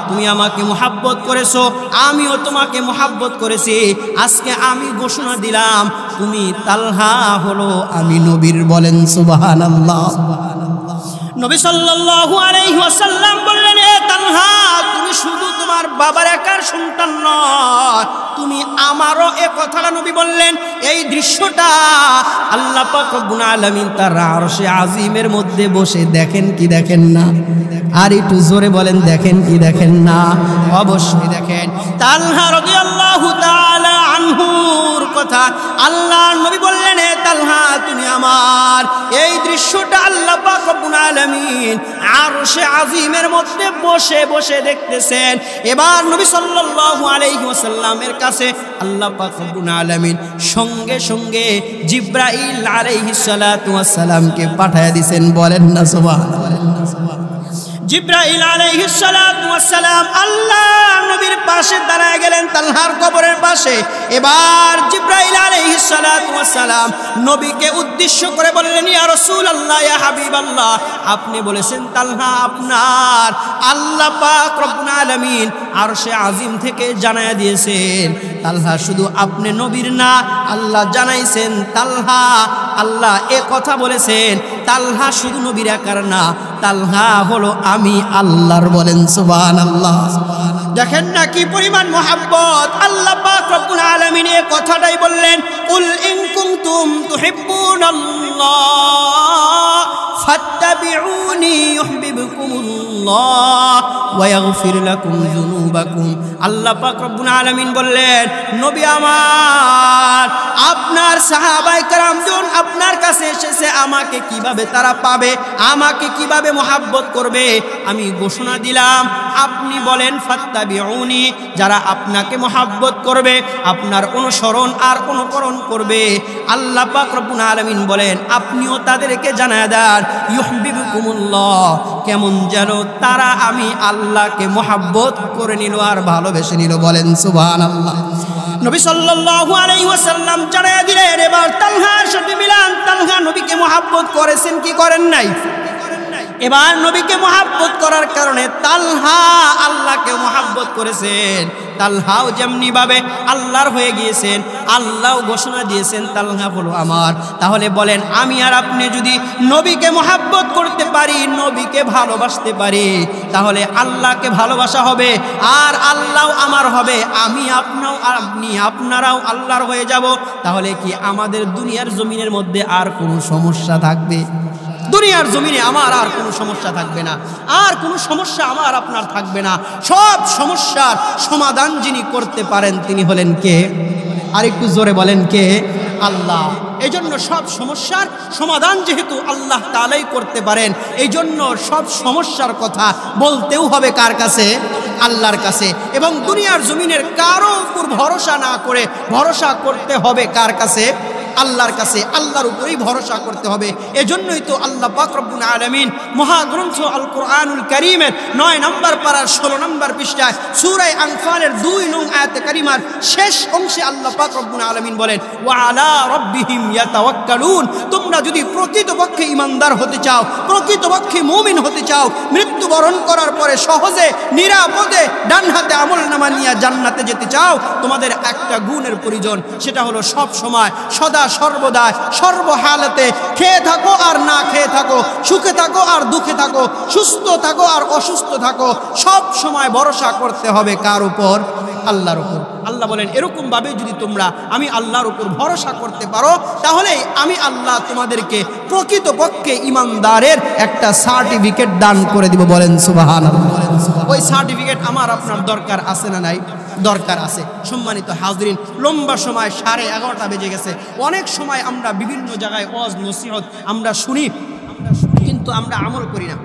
[SPEAKER 1] তুমি আমাকে মুহাব্বত করেছো, আমিও তোমাকে মুহাব্বত করেছি। আজকে আমি ঘোষণা দিলাম তুমি তালহা হলো আমি নবীর। বলেন সুবহানাল্লাহ। নবী সাল্লাল্লাহু আলাইহি ওয়াসাল্লাম বললেন, হে তালহা, তুমি শুধু তোমার বাবার একার সন্তান নয়, তুমি আমারও। এ কথাটা নবী বললেন। এই দৃশ্যটা আল্লাহ পাক রব্বুল আলামিন তার আরশে আজিমের মধ্যে বসে দেখেন কি দেখেন না? আর একটু জোরে বলেন, দেখেন কি দেখেন না? অবশ্যই দেখেন। তালহা রাদিয়াল্লাহু তাআলা আনহুর কথা আল্লাহর নবী বললেন, হে তালহা, তুমি আমার। এই দৃশ্যটা আল্লাহ পাক রব্বুল আলামিন আরশে আজিমের মধ্যে বসে বসে দেখতেছেন। এবার নবী সাল্লাল্লাহু আলাইহি ওয়াসাল্লামের কাছে আল্লাহ পাক রব্বুল আলামিন সঙ্গে সঙ্গে জিবরাইল আলাইহিস সালাতু ওয়াস সালামকে পাঠিয়ে দিয়েছেন। বলেন না সুবহানাল্লাহ। জিবরাইল আলাইহিস সালাতু ওয়াস সালাম আল্লাহ নবীর পাশে দাঁড়ায় গেলেন, তালহার কবরের পাশে। এবার জিবরাইল আলাইহিস সালাতু ওয়াস সালাম নবীকে উদ্দেশ্য করে বললেন, ইয়া রাসূলুল্লাহ, ইয়া হাবিবাল্লাহ, আপনি বলেছেন তালহা আপনার। আল্লাহ পাক রব্বুল আলামিন আরশে আজিম থেকে জানায়া দিয়েছেন তালহা শুধু আপনি নবীর না, আল্লাহ জানাইছেন তালহা। আল্লাহ এ কথা বলেছেন তালহা শুধু নবীর একার না, তালহা হলো আমি আল্লাহর। বলেন সুবহানাল্লাহ। দেখেন না কি পরিমাণ মুহাব্বত। আল্লাহ পাক রব্বুল আলামিন এই কথাটাই বললেন, কুল ইন কুনতুম তুহিব্বুনাল্লাহ ফাত্তাবিউনি ইউহিব্বুকুমুল্লাহ ওয়া ইয়াগফির লাকুম যুনুবাকুম। আল্লাহ পাক রব্বুল আলামিন বললেন, নবী আমার, আপনার সাহাবায়ে কেরামজন আপনার কাছে এসেছে, আমাকে কিভাবে তারা পাবে, আমাকে কিভাবে মুহাব্বত করবে? আমি ঘোষণা দিলাম, আপনি বলেন ফাত্তাবিউনি, যারা আপনাকে মুহাব্বত করবে, আপনার অনুসরণ আর অনুকরণ করবে। আল্লাহ পাক রব্বুল আলামিন বলেন, আপনিও তাদেরকে জানায় দেন ইউহিব্বুকুমুল্লাহ, কেমন যেন তারা আমি আল্লাহকে মুহাব্বত করে নিল আর ভালোবেসে নিল। বলেন সুবহানাল্লাহ। নবী সাল্লাল্লাহু আলাইহি ওয়াসাল্লাম জানায় দিলেন, এবার তালহার সাথে মিলান, তালহা নবীকে মুহাব্বত করেছেন কি করেন নাই? এবার নবীকে মুহাব্বত করার কারণে তালহা আল্লাহকে মুহাব্বত করেছেন। তালহাও যেমনি ভাবে আল্লাহর হয়ে গিয়েছেন, আল্লাহ ঘোষণা দিয়েছেন তালহা হলো আমার। তাহলে বলেন, আমি আর আপনি যদি নবীকে মুহাব্বত করতে পারি, নবীকে ভালোবাসতে পারি, তাহলে আল্লাহকে ভালোবাসা হবে আর আল্লাহ আমার হবে। আমি আপনিও আপনি আপনারাও আল্লাহর হয়ে যাব। তাহলে কি আমাদের দুনিয়ার জমিনের মধ্যে আর কোনো সমস্যা থাকবে? দুনিয়ার জমিনে আমার আর কোনো সমস্যা থাকবে না, আর কোনো সমস্যা আমার আপনার থাকবে না। সব সমস্যার সমাধান যিনি করতে পারেন তিনি হলেন কে? আর একটু জোরে বলেন, কে? আল্লাহ। এই জন্য সব সমস্যার সমাধান যেহেতু আল্লাহ তাআলাই করতে পারেন, এই জন্য সব সমস্যার কথা বলতেও হবে কার কাছে? আল্লাহর কাছে। এবং দুনিয়ার জমিনের কারো উপর ভরসা না করে ভরসা করতে হবে কার কাছে? আল্লাহর কাছে। আল্লাহর উপরেই ভরসা করতে হবে। এজন্যই তো আল্লাহ পাক রব্বুল আলামিন মহাগ্রন্থ আল কোরআনুল কারীমের 9 নম্বর পারার 16 নম্বর পৃষ্ঠায় সূরা আনফালের 2 নং আয়াতে কারিমার শেষ অংশে আল্লাহ পাক রব্বুল আলামিন বলেন, ওয়া আলা রাব্বিহিম ইয়াতাওয়াক্কালুন। তোমরা যদি প্রকৃতপক্ষে ঈমানদার হতে চাও, প্রকৃতপক্ষে মুমিন হতে চাও, মৃত্যুবরণ করার পরে সহজে নিরাপদে ডান হাতে আমলনামা নিয়ে জান্নাতে যেতে চাও, তোমাদের একটা গুণের প্রয়োজন। সেটা হলো সব সময় সদা সর্বদা সর্বহালতে খেয়ে থাকো আর না খেয়ে থাকো, সুখে থাকো আর দুঃখে থাকো, সুস্থ থাকো আর অসুস্থ থাকো, সব সময় ভরসা করতে হবে কার উপর? আল্লাহর উপর। আল্লাহ বলেন, এরকম ভাবে যদি তোমরা আমি আল্লাহর উপর ভরসা করতে পারো, তাহলে আমি আল্লাহ তোমাদেরকে প্রকৃতপক্ষে ঈমানদারের একটা সার্টিফিকেট দান করে দিব। বলেন সুবহানাল্লাহ। ওই সার্টিফিকেট আমার আপনার দরকার আছে না নাই? দরকার আছে। সম্মানিত হাজরিন, লম্বা সময় 11:30 বেজে গেছে। অনেক সময় আমরা বিভিন্ন জায়গায় ওয়াজ নসিহত আমরা শুনি, কিন্তু আমরা আমল করি না।